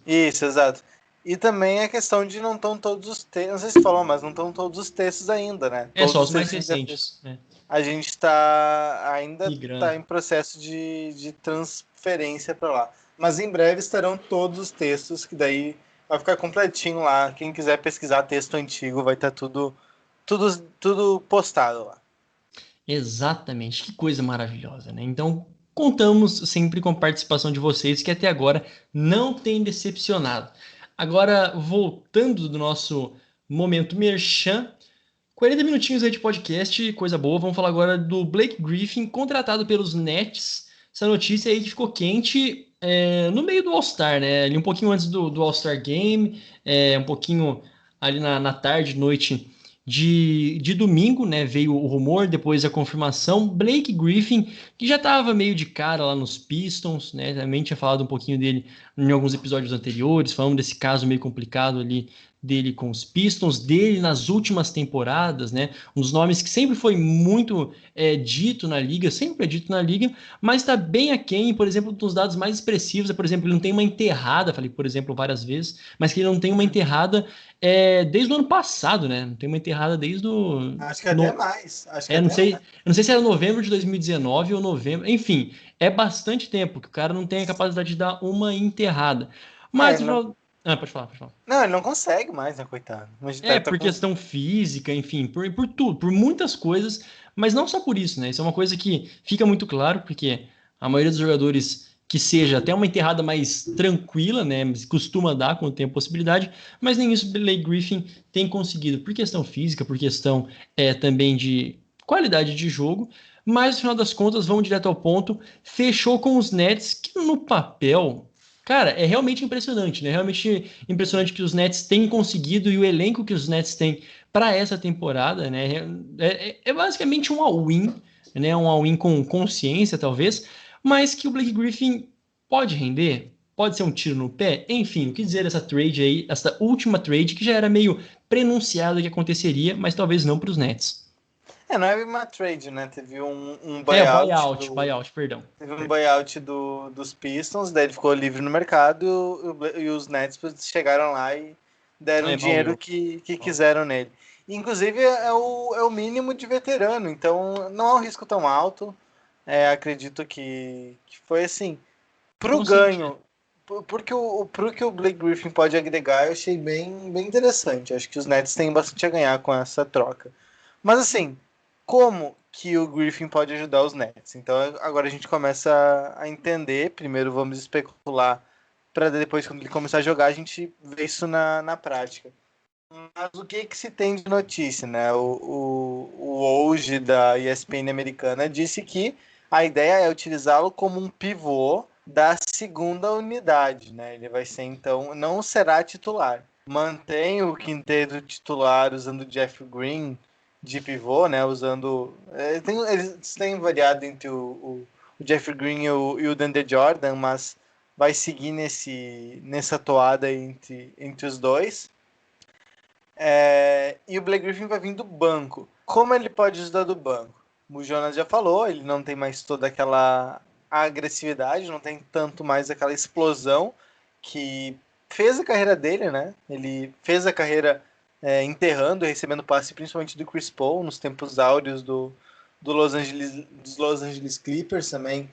Isso, exato. E também a questão de não estão todos os textos, não sei se falou, mas não estão todos os textos ainda, né?
É só
Todos
os
os
mais
textos
recentes, né?
a gente está ainda está
Migrando.
em processo de transferência para lá. Mas em breve estarão todos os textos, que daí vai ficar completinho lá. Quem quiser pesquisar texto antigo vai estar tudo postado lá.
Exatamente, que coisa maravilhosa, né? Então, contamos sempre com a participação de vocês, que até agora não tem decepcionado. Agora, voltando do nosso momento merchan, 40 minutinhos aí de podcast, coisa boa. Vamos falar agora do Blake Griffin, contratado pelos Nets. Essa notícia aí que ficou quente no meio do All-Star, né? Ali um pouquinho antes do All-Star Game, um pouquinho ali na tarde, noite de domingo, né? Veio o rumor, depois a confirmação. Blake Griffin, que já estava meio de cara lá nos Pistons, né? Também tinha falado um pouquinho dele em alguns episódios anteriores, falando desse caso meio complicado ali dele com os Pistons, dele nas últimas temporadas, né? Um dos nomes que sempre foi muito dito na liga, sempre é dito na liga, mas está bem aquém, por exemplo, dos dados mais expressivos. Por exemplo, ele não tem uma enterrada, falei, por exemplo, várias vezes, mas que ele não tem uma enterrada desde o ano passado, né? Não tem uma enterrada desde o.
Acho que até mais. Acho que
Não
até
sei, eu
mais.
não sei se era novembro de 2019 ou novembro, enfim, é bastante tempo que o cara não tem a capacidade de dar uma enterrada. Mas,
Ele não,
pode falar, pode falar.
não, ele não consegue mais, né, coitado. Mas deve estar
Por
com.
questão física, enfim, por tudo, por muitas coisas, mas não só por isso, né? Isso é uma coisa que fica muito claro, porque a maioria dos jogadores que seja até uma enterrada mais tranquila, né? Costuma dar quando tem a possibilidade, mas nem isso o Blake Griffin tem conseguido, por questão física, por questão também de qualidade de jogo, mas no final das contas, vamos direto ao ponto, fechou com os Nets, que no papel. Cara, é realmente impressionante, né? Realmente impressionante que os Nets têm conseguido e o elenco que os Nets têm para essa temporada, né? É basicamente um all-in, né? Um all-in com consciência, talvez, mas que o Blake Griffin pode render, pode ser um tiro no pé, enfim, o que dizer dessa trade aí, essa última trade que já era meio prenunciada que aconteceria, mas talvez não para os Nets.
Não é uma trade, né? Teve um
É,
buyout
buyout, perdão.
teve um buyout dos Pistons, daí ele ficou livre no mercado e os Nets chegaram lá e deram o dinheiro
Valeu.
que quiseram nele. Inclusive é o mínimo de veterano, então não é um risco tão alto. Acredito que foi assim, pro
Consciente, né?
ganho, pro que o Blake Griffin pode agregar, eu achei bem interessante. Acho que os Nets têm bastante a ganhar com essa troca. Mas assim, como que o Griffin pode ajudar os Nets? Então agora a gente começa a entender. Primeiro vamos especular para depois, quando ele começar a jogar, a gente ver isso na prática. Mas o que se tem de notícia, né? O Woj da ESPN americana disse que a ideia é utilizá-lo como um pivô da segunda unidade, né? Ele vai ser, então, não será titular. Mantém o quinteto titular usando o Jeff Green de pivô, né? Usando. Eles têm variado entre o Jeff Green e o DeAndre Jordan, mas vai seguir nessa toada entre os dois. E o Blake Griffin vai vir do banco. Como ele pode ajudar do banco? O Jonas já falou, ele não tem mais toda aquela agressividade, não tem tanto mais aquela explosão que fez a carreira dele, né? Ele fez a carreira enterrando e recebendo passe, principalmente do Chris Paul, nos tempos áureos dos Los Angeles Clippers também.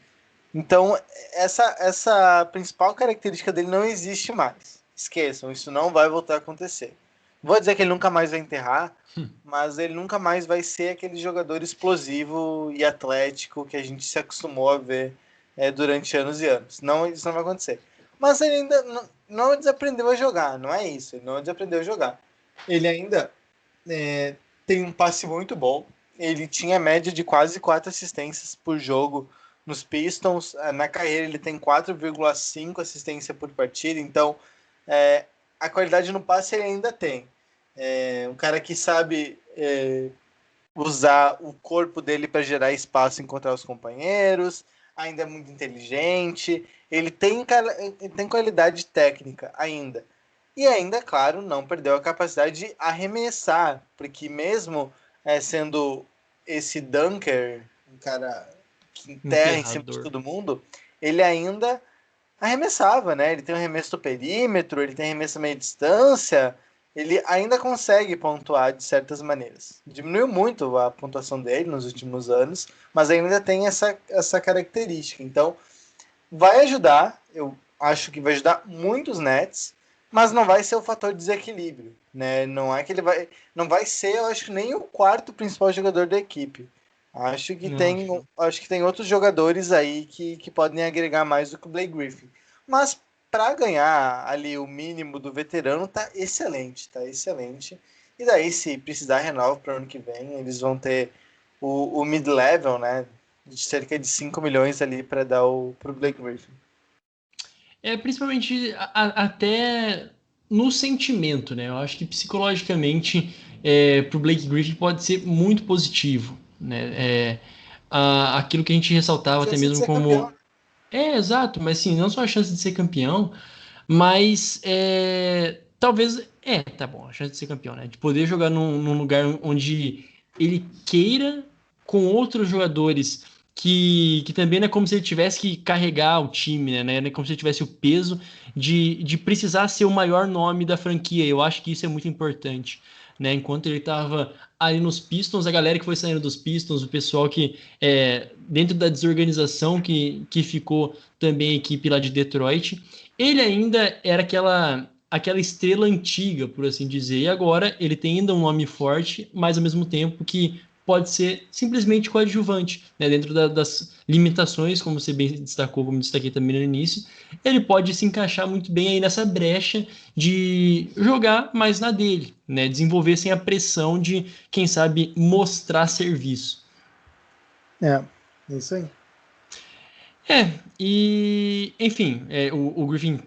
Então, essa principal característica dele não existe mais. Esqueçam, isso não vai voltar a acontecer. Vou dizer que ele nunca mais vai enterrar, mas ele nunca mais vai ser aquele jogador explosivo e atlético que a gente se acostumou a ver durante anos e anos. Não, isso não vai acontecer. Mas ele ainda não desaprendeu a jogar, não é isso. Ele não desaprendeu a jogar. Ele ainda tem um passe muito bom. Ele tinha média de quase 4 assistências por jogo nos Pistons. Na carreira ele tem 4,5 assistência por partida. Então, a qualidade no passe ele ainda tem. Um cara que sabe usar o corpo dele para gerar espaço e encontrar os companheiros, ainda é muito inteligente, ele tem qualidade técnica ainda. E ainda, claro, não perdeu a capacidade de arremessar, porque mesmo sendo esse dunker, um cara que enterra em cima de
Enterrador.
todo mundo, ele ainda arremessava, né? Ele tem um arremesso do perímetro, ele tem arremesso a meia distância, ele ainda consegue pontuar de certas maneiras. Diminuiu muito a pontuação dele nos últimos anos, mas ainda tem essa característica. Então, vai ajudar, eu acho que vai ajudar muito os Nets, mas não vai ser o fator de desequilíbrio, né? Não é que ele vai, não vai ser, eu acho que nem o quarto principal jogador da equipe.
Não, acho que não.
Acho que tem outros jogadores aí que podem agregar mais do que o Blake Griffin. Mas para ganhar ali o mínimo do veterano tá excelente, tá excelente. E daí se precisar renova para o ano que vem, eles vão ter o mid-level, né? De cerca de 5 milhões ali para dar pro Blake Griffin.
Principalmente até no sentimento, né? Eu acho que psicologicamente para o Blake Griffin pode ser muito positivo, né? Aquilo que a gente ressaltava até
Chance de
mesmo
ser campeão.
como exato, mas sim, não só a chance de ser campeão, mas talvez tá bom, a chance de ser campeão, né? De poder jogar num lugar onde ele queira com outros jogadores que também não é como se ele tivesse que carregar o time, né? Não é como se ele tivesse o peso de precisar ser o maior nome da franquia. Eu acho que isso é muito importante, né? Enquanto ele estava ali nos Pistons, a galera que foi saindo dos Pistons, o pessoal que dentro da desorganização que ficou também a equipe lá de Detroit, ele ainda era aquela estrela antiga, por assim dizer, e agora ele tem ainda um nome forte, mas ao mesmo tempo que pode ser simplesmente coadjuvante, né? Dentro das limitações, como você bem destacou, como destaquei também no início, ele pode se encaixar muito bem aí nessa brecha de jogar mais na dele, né? Desenvolver sem a pressão de, quem sabe, mostrar serviço.
É isso aí.
E enfim, o Griffin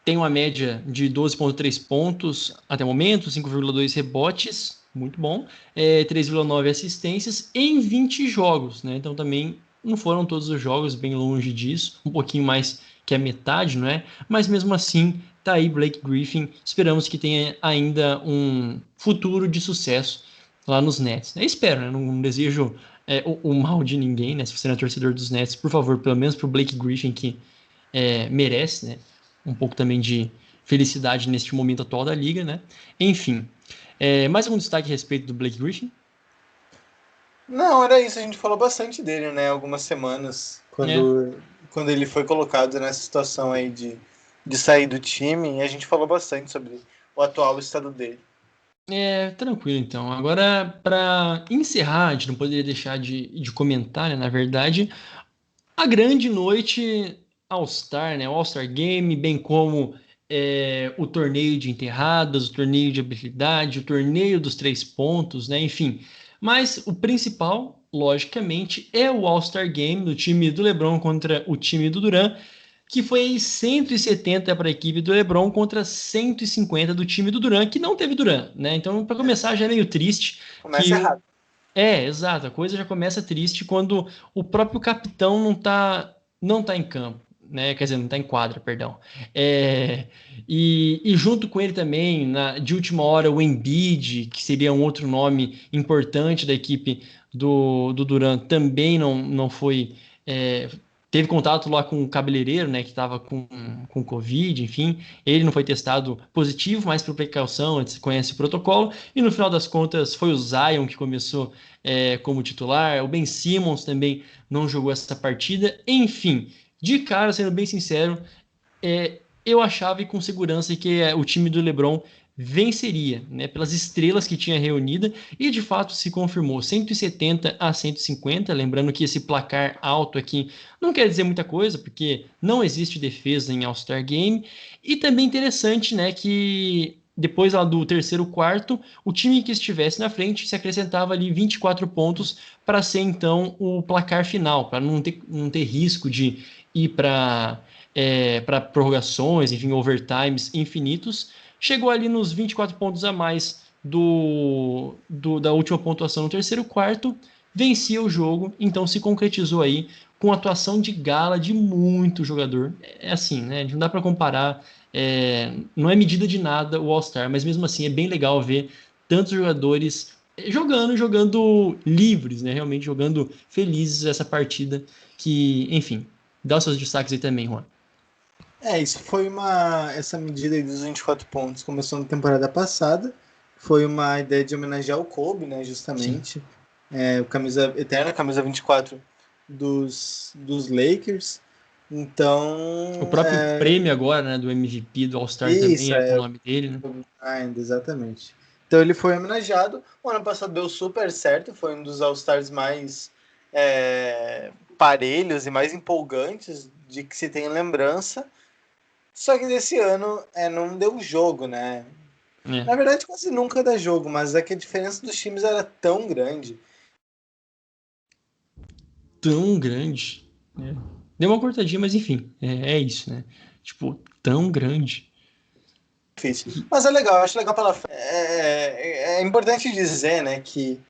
tem uma média de 12,3 pontos até o momento, 5,2 rebotes, muito bom, 3,9 assistências em 20 jogos, né? Então também não foram todos os jogos, bem longe disso, um pouquinho mais que a metade, não é? Mas mesmo assim, tá aí Blake Griffin, esperamos que tenha ainda um futuro de sucesso lá nos Nets, né? Espero, né? Não desejo o mal de ninguém, né? Se você não é torcedor dos Nets, por favor, pelo menos pro Blake Griffin, que merece, né? Um pouco também de felicidade neste momento atual da liga, né? Enfim, mais algum destaque a respeito do Blake Griffin?
Não, era isso. A gente falou bastante dele, né? Algumas semanas,
É,
quando ele foi colocado nessa situação aí de sair do time. E a gente falou bastante sobre o atual estado dele.
tranquilo então. Agora, para encerrar, a gente não poderia deixar de comentar, né? Na verdade, a grande noite All-Star, né? O All-Star Game, bem como o torneio de enterradas, o torneio de habilidade, o torneio dos 3 pontos, né? Enfim. Mas o principal, logicamente, é o All-Star Game do time do LeBron contra o time do Durant, que foi 170 para a equipe do LeBron contra 150 do time do Durant, que não teve Durant, né? Então, para começar, já é meio triste
Começa
que
errado.
exato. A coisa já começa triste quando o próprio capitão não tá em campo, né? Quer dizer, não tá em quadra, perdão. E junto com ele também, de última hora, o Embiid, que seria um outro nome importante da equipe do Durant, também não foi. é, Teve contato lá com o cabeleireiro, né? Que estava com Covid, enfim. Ele não foi testado positivo, mas por precaução, antes conhece o protocolo. E no final das contas, foi o Zion que começou como titular. O Ben Simmons também não jogou essa partida. Enfim, de cara, sendo bem sincero, eu achava e com segurança que o time do LeBron venceria, né, pelas estrelas que tinha reunida, e de fato se confirmou 170-150. Lembrando que esse placar alto aqui não quer dizer muita coisa, porque não existe defesa em All-Star Game. E também interessante, né, que depois lá do terceiro quarto, o time que estivesse na frente se acrescentava ali 24 pontos para ser então o placar final, para não ter risco de ir para prorrogações, enfim, overtimes infinitos, chegou ali nos 24 pontos a mais da última pontuação no terceiro quarto, vencia o jogo, então se concretizou aí com atuação de gala de muito jogador. É assim, né? Não dá para comparar, não é medida de nada o All-Star, mas mesmo assim é bem legal ver tantos jogadores jogando livres, né? Realmente jogando felizes essa partida que, enfim, dá os seus destaques aí também, Juan.
Isso foi essa medida aí dos 24 pontos começou na temporada passada. Foi uma ideia de homenagear o Kobe, né,
Sim.
justamente. O camisa eterna, camisa 24 dos Lakers.
O
Então,
próprio prêmio agora, né, do MVP do All-Star também
isso,
é com o nome dele, né?
ainda, exatamente. Então ele foi homenageado. O ano passado deu super certo, foi um dos All-Stars mais parelhos e mais empolgantes de que se tem lembrança. Só que desse ano não deu jogo, né?
É,
Na verdade, quase nunca dá jogo, mas é que a diferença dos times era tão grande.
tão grande, né? Deu uma cortadinha, mas enfim, é isso, né? Tipo, tão grande.
Difícil.
Que-
Mas é legal, eu acho legal pela. É importante dizer, né, que.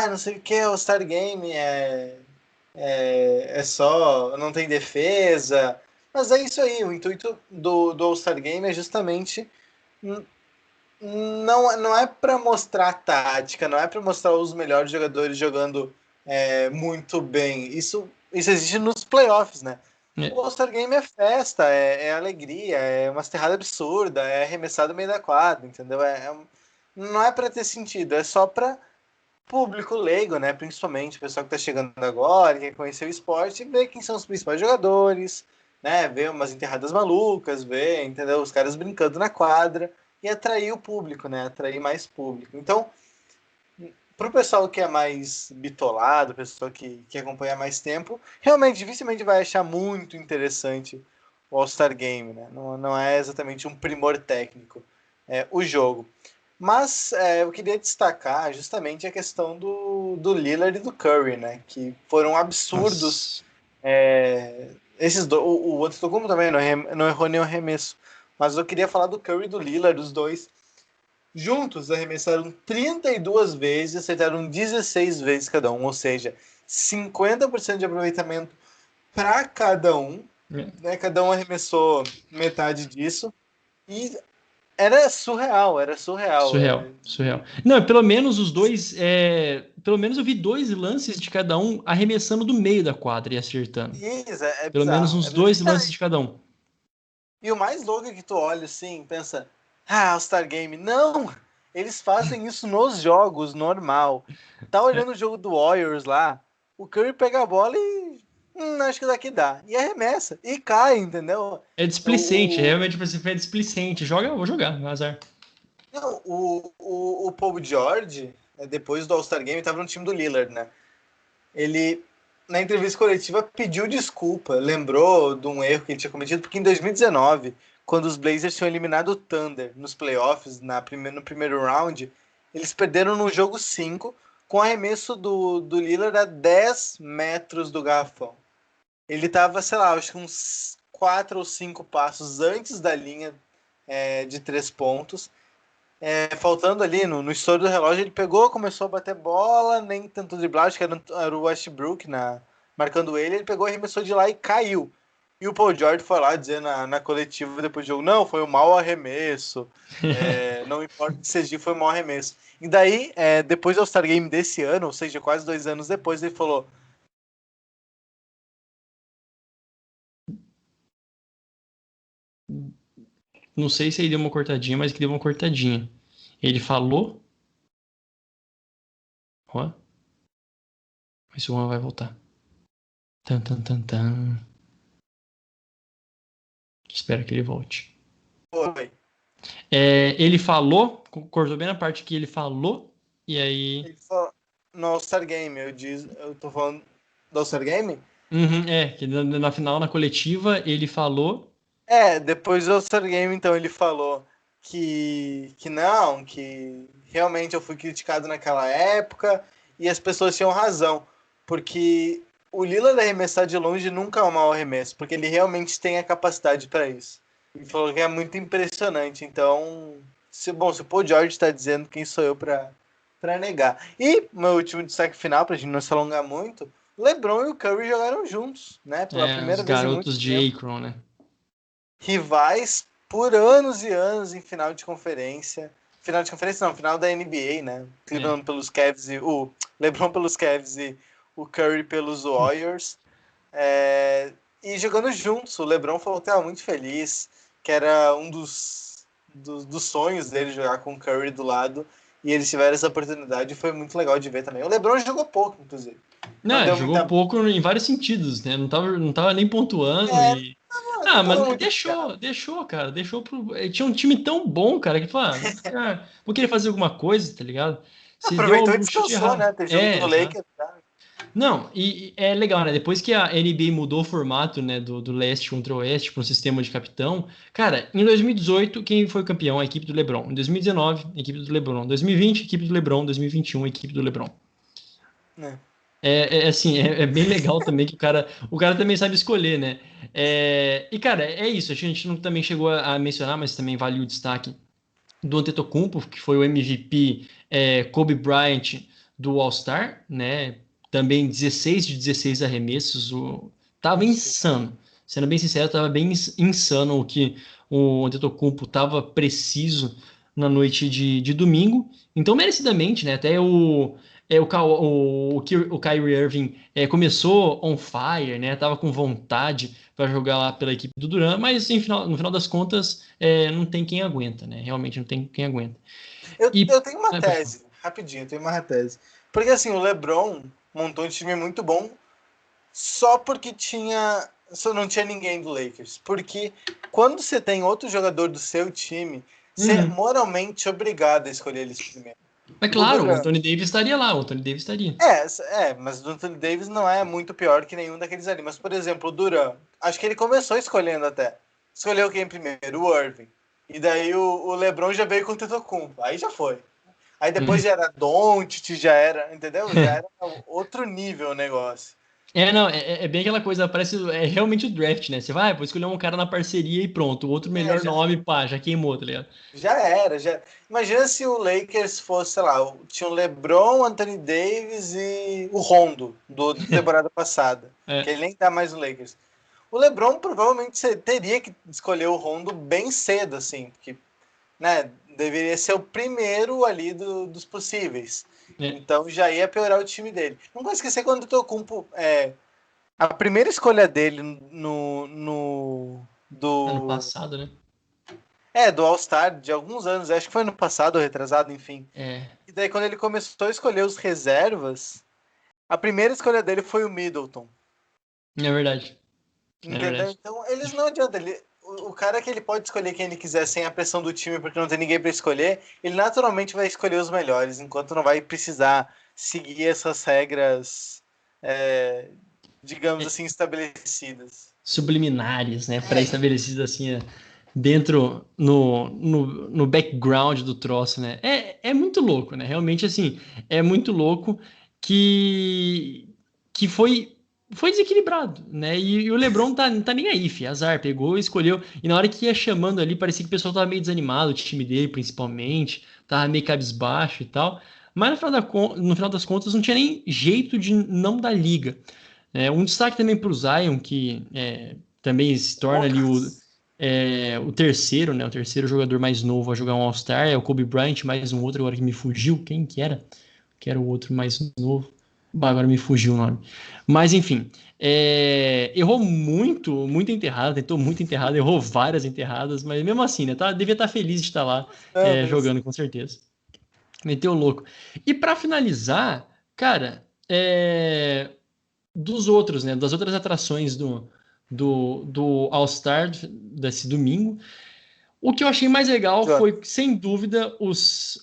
Não sei o que, o Star Game é só. Não tem defesa. Mas é isso aí, o intuito do All-Star Game é justamente. Não é para mostrar tática, não é para mostrar os melhores jogadores jogando muito bem. Isso existe nos playoffs, né?
é,
O All-Star Game é festa, é alegria, é uma esterrada absurda, é arremessado no meio da quadra, entendeu? Não é para ter sentido, é só para público leigo, né? Principalmente o pessoal que está chegando agora, quer conhecer o esporte, ver quem são os principais jogadores, né? Ver umas enterradas malucas, ver, entendeu? Os caras brincando na quadra e atrair o público, né? Atrair mais público. Então, para o pessoal que é mais bitolado, o pessoal que acompanha mais tempo, realmente dificilmente vai achar muito interessante o All-Star Game, né? Não é exatamente um primor técnico o jogo. Mas eu queria destacar justamente a questão do Lillard e do Curry, né? Que foram absurdos.
nossa.
Esses o Antetokounmpo também não errou nenhum arremesso. Mas eu queria falar do Curry e do Lillard, os dois. Juntos arremessaram 32 vezes, acertaram 16 vezes cada um, ou seja, 50% de aproveitamento para cada um.
É.
Né? Cada um arremessou metade disso. E era surreal, era surreal.
Surreal, surreal. Não, pelo menos os dois, pelo menos eu vi dois lances de cada um arremessando do meio da quadra e acertando.
Isso, é
Pelo menos
bizarro.
uns dois lances de cada um.
E o mais louco é que tu olha assim, pensa, All-Star Game. Não! Eles fazem isso nos jogos, normal. Tá olhando o jogo do Warriors lá, o Curry pega a bola e. Acho que daqui dá. E arremessa. E cai, entendeu?
É displicente,
O,
realmente você é displicente. Joga, eu vou jogar, no azar.
não, o Paul George, depois do All-Star Game, tava no time do Lillard, né? Ele, na entrevista coletiva, pediu desculpa, lembrou de um erro que ele tinha cometido, porque em 2019, quando os Blazers tinham eliminado o Thunder nos playoffs, no primeiro round, eles perderam no jogo 5 com arremesso do Lillard a 10 metros do garrafão. Ele estava, sei lá, acho que uns 4 ou 5 passos antes da linha de 3 pontos. Faltando ali no estouro do relógio, ele pegou, começou a bater bola, nem tanto driblar, acho que era o Westbrook marcando ele pegou, arremessou de lá e caiu. E o Paul George foi lá dizer na coletiva depois do jogo, não, foi um mau arremesso, não importa que seja, foi um mau arremesso. E daí, depois do All-Star Game desse ano, ou seja, quase 2 anos depois, ele falou,
Não sei se ele deu uma cortadinha, mas que deu uma cortadinha. Ele falou. Ó, mas o Juan vai voltar. Tan, tan, tan, tan. Espero que ele volte.
foi.
Ele falou, cortou bem na parte que ele falou, e aí.
Ele falou no All-Star Game, eu tô falando do All-Star Game?
Uhum, que na final, na coletiva, ele falou.
Depois do All-Star Game, então, ele falou que não, que realmente eu fui criticado naquela época e as pessoas tinham razão, porque o Lillard arremessar de longe nunca é um mau arremesso, porque ele realmente tem a capacidade para isso. E falou que é muito impressionante. Então, se o Paul George está dizendo, quem sou eu para negar? E meu último destaque final, para a gente não se alongar muito, LeBron e o Curry jogaram juntos, né? Pela
Os
primeira vez em muito
garotos de
tempo.
Akron, né?
Rivais por anos e anos em final de conferência. Final de conferência não, final da NBA, né?
É.
Cleveland pelos Cavs e o LeBron pelos Cavs e o Curry pelos Warriors. E jogando juntos, o LeBron falou que estava muito feliz, que era um dos sonhos dele jogar com o Curry do lado. E eles tiveram essa oportunidade e foi muito legal de ver também. O LeBron jogou pouco, inclusive. Não
Não,
deu
jogou
muita.
pouco em vários sentidos, né? Não tava nem pontuando
É,
e.
não
Ah,
tava
mas
muito ligado.
deixou, cara. Deixou pro. Tinha um time tão bom, cara, que falou, vou querer fazer alguma coisa, tá ligado? Se deu
Aproveitou e
algum chute
descansou,
errado.
né? Tem jogo do
Exato.
Lakers. Tá?
Não, e é legal, né? Depois que a NBA mudou o formato, né, do leste contra o oeste para um sistema de capitão, cara, em 2018, quem foi o campeão? A equipe do LeBron. Em 2019, a equipe do LeBron. Em 2020, a equipe do LeBron. Em 2021, a equipe do LeBron.
Né?
Assim, é bem legal também que o cara também sabe escolher, né? E, cara, é isso. A gente não também chegou a mencionar, mas também vale o destaque do Antetokounmpo, que foi o MVP Kobe Bryant do All-Star, né? Também 16 de 16 arremessos. Tava insano. Sendo bem sincero, tava bem insano o que o Antetokounmpo tava preciso na noite de domingo. Então, merecidamente, né? Até o Kyrie Irving começou on fire, né? Tava com vontade para jogar lá pela equipe do Durant, mas no final das contas não tem quem aguenta, né? Realmente não tem quem aguenta.
Eu tenho uma
Pode falar.
tese, rapidinho, eu tenho uma tese. Porque assim, o LeBron montou um time muito bom só porque só não tinha ninguém do Lakers. Porque quando você tem outro jogador do seu time, você é
Uhum.
moralmente obrigado a escolher eles primeiro.
Mas
O
claro, o
Durant.
Anthony Davis estaria lá, o Anthony Davis estaria.
Mas o Anthony Davis não é muito pior que nenhum daqueles ali. Mas, por exemplo, o Durant, acho que ele começou escolhendo até. Escolheu quem primeiro? O Irving. E daí o LeBron já veio com o Antetokounmpo. Aí já foi. Aí depois já era Doncic, já era, entendeu? Já era outro nível o negócio.
Não, é bem aquela coisa, parece, realmente o draft, né? Você vai, vou escolher um cara na parceria e pronto, o outro melhor
Já,
nome, pá, já queimou, tá ligado?
já era. Já... Imagina se o Lakers fosse, sei lá, tinha o LeBron, Anthony Davis e o Rondo da temporada passada. Que
É,
ele nem tá mais no Lakers. O LeBron provavelmente teria que escolher o Rondo bem cedo, assim, porque, né, deveria ser o primeiro ali dos possíveis.
é.
Então já ia piorar o time dele. Não vou esquecer quando o Tocumpo, a primeira escolha dele
Ano passado, né?
do All-Star de alguns anos, acho que foi no passado ou retrasado, enfim.
É,
E daí quando ele começou a escolher os reservas, a primeira escolha dele foi o Middleton.
é verdade, é
Entendeu?
verdade.
Então, eles não adianta. O cara que ele pode escolher quem ele quiser sem a pressão do time, porque não tem ninguém para escolher, ele naturalmente vai escolher os melhores, enquanto não vai precisar seguir essas regras, digamos
É,
assim, estabelecidas.
subliminares, né?
É,
Pré-estabelecidos assim, dentro, no background do troço, né? É muito louco, né? Realmente, assim, é muito louco que foi desequilibrado, né? E o LeBron tá nem aí, fi, azar, pegou, escolheu, e na hora que ia chamando ali, parecia que o pessoal tava meio desanimado, o time dele, principalmente, tava meio cabisbaixo e tal, mas no final das contas não tinha nem jeito de não dar liga. Um destaque também para o Zion, que também se torna ali
Lucas.
o terceiro, né? O terceiro jogador mais novo a jogar um All-Star. É o Kobe Bryant, mais um outro agora que me fugiu. Quem que era? Que era o outro mais novo. Bah, agora me fugiu o nome. Mas enfim, errou muito enterrada, tentou muito enterrada, errou várias enterradas, mas mesmo assim, né? Devia estar feliz de estar lá
Não, mas
jogando, com certeza. Meteu louco. E para finalizar, cara, dos outros, né? Das outras atrações do All-Star desse domingo. O que eu achei mais legal
John,
foi, sem dúvida, os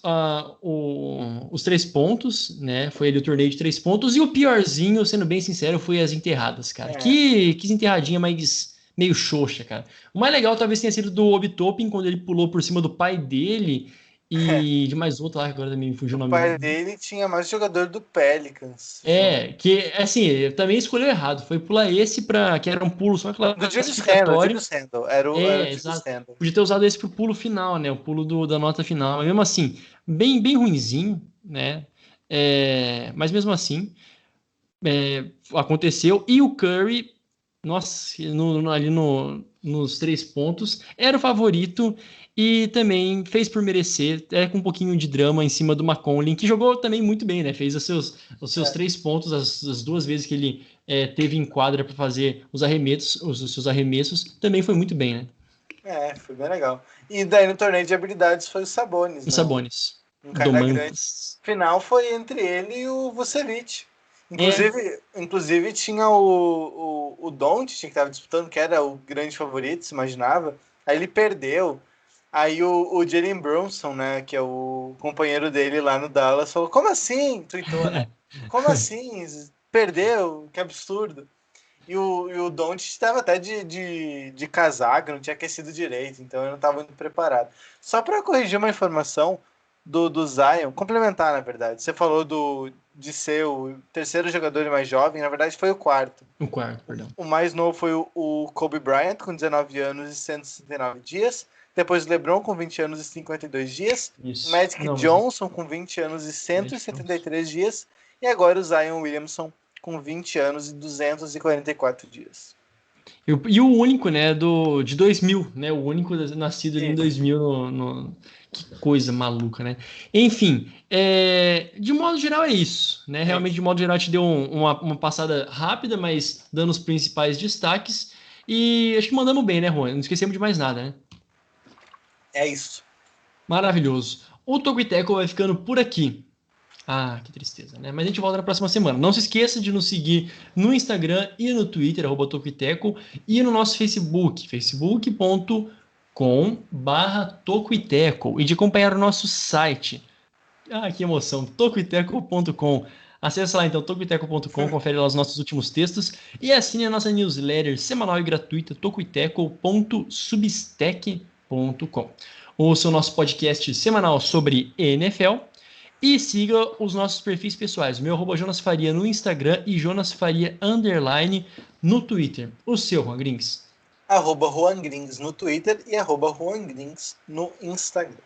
3 pontos, né? Foi ali o torneio de 3 pontos. E o piorzinho, sendo bem sincero, foi as enterradas, cara.
é,
Que enterradinha mais meio xoxa, cara. O mais legal talvez tenha sido do Obi Toppin, quando ele pulou por cima do pai dele e de mais outro lá, que agora também me fugiu o
O
nome.
pai dele tinha mais jogador do Pelicans.
Que assim, também escolheu errado. Foi pular esse para que era um pulo só
Do Julius Randle,
classificatório.
Julius Randle. Era o Julius
Exato.
Randle.
Podia ter usado esse pro pulo final, né? O pulo da nota final. Mas mesmo assim, bem ruinzinho, né? Mas mesmo assim, aconteceu. E o Curry, nossa, ali nos 3 pontos, era o favorito e também fez por merecer, com um pouquinho de drama em cima do McConley, que jogou também muito bem, né? Fez os seus 3 pontos, as 2 vezes que ele teve em quadra para fazer os arremessos, os seus arremessos, também foi muito bem, né?
Foi bem legal. E daí no torneio de habilidades foi o Sabonis,
O
né?
Sabonis,
Um cara grande.
Domantas.
Final foi entre ele e o Vucevic.
É,
Inclusive tinha o Doncic que estava disputando, que era o grande favorito, se imaginava. Aí ele perdeu. Aí o Jalen Brunson, né, que é o companheiro dele lá no Dallas, falou: Como assim? Tweetou, né? Como assim? Perdeu? Que absurdo. E o Doncic estava até de casaca, não tinha aquecido direito, então eu não estava muito preparado. Só para corrigir uma informação do Zion, complementar, na verdade. Você falou de ser o terceiro jogador mais jovem, na verdade foi o quarto.
o quarto, perdão.
O mais novo foi o Kobe Bryant, com 19 anos e 169 dias. Depois o LeBron, com 20 anos e 52 dias. O
Isso.
Magic
Não, mas
Johnson, com 20 anos e
Magic Johnson.
173 dias. E agora o Zion Williamson, com 20 anos e 244 dias.
E o único, né, de 2000, né, o único nascido ali em
Isso.
2000 Que coisa maluca, né? Enfim, de modo geral é isso, né?
É
Realmente,
isso.
de modo geral, te deu uma passada rápida, mas dando os principais destaques. E acho que mandamos bem, né, Juan? Não esquecemos de mais nada, né?
É isso.
Maravilhoso. O Toco e Teco vai ficando por aqui. Ah, que tristeza, né? Mas a gente volta na próxima semana. Não se esqueça de nos seguir no Instagram e no Twitter, @tocoiteco, e no nosso Facebook, facebook.com/tocoiteco, e de acompanhar o nosso site. Ah, que emoção, tocoiteco.com. Acesse lá então, tocoiteco.com, confere lá os nossos últimos textos e assine a nossa newsletter semanal e gratuita, tocoiteco.substack.com. Ouça o nosso podcast semanal sobre NFL e siga os nossos perfis pessoais. O meu @Jonas Faria no Instagram e Jonas Faria _ no Twitter. O seu, Juan Grings.
@Juan Grings no Twitter e @Juan Grings no Instagram.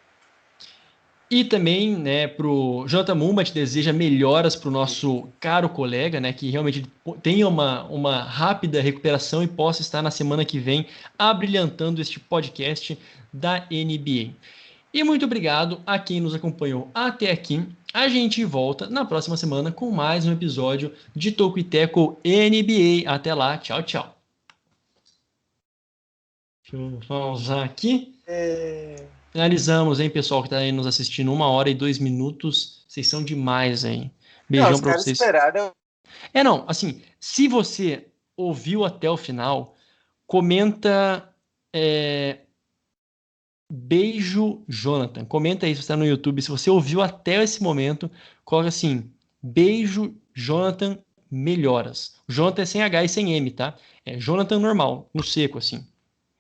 E também, né, pro Jonathan Mumba, te deseja melhoras para o nosso caro colega, né, que realmente tenha uma rápida recuperação e possa estar na semana que vem abrilhantando este podcast da NBA. E muito obrigado a quem nos acompanhou até aqui. A gente volta na próxima semana com mais um episódio de Toco e Teco NBA. Até lá, tchau, tchau. Deixa eu pausar aqui. Finalizamos, hein, pessoal que tá aí nos assistindo, 1 hora e 2 minutos. Vocês são demais aí.
Não,
Beijão
os
pra
caras
vocês.
esperaram.
Não, assim, se você ouviu até o final, comenta beijo, Jonathan. Comenta aí se você tá no YouTube. Se você ouviu até esse momento, coloca assim, beijo, Jonathan, melhoras. Jonathan é sem H e sem M, tá? É Jonathan normal, no seco, assim.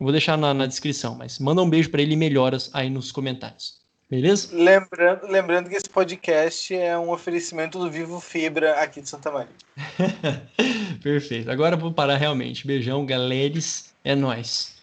Eu vou deixar na descrição, mas manda um beijo pra ele e melhoras aí nos comentários. Beleza?
Lembrando que esse podcast é um oferecimento do Vivo Fibra aqui de Santa Maria.
Perfeito. Agora eu vou parar realmente. Beijão, galeres. É nóis.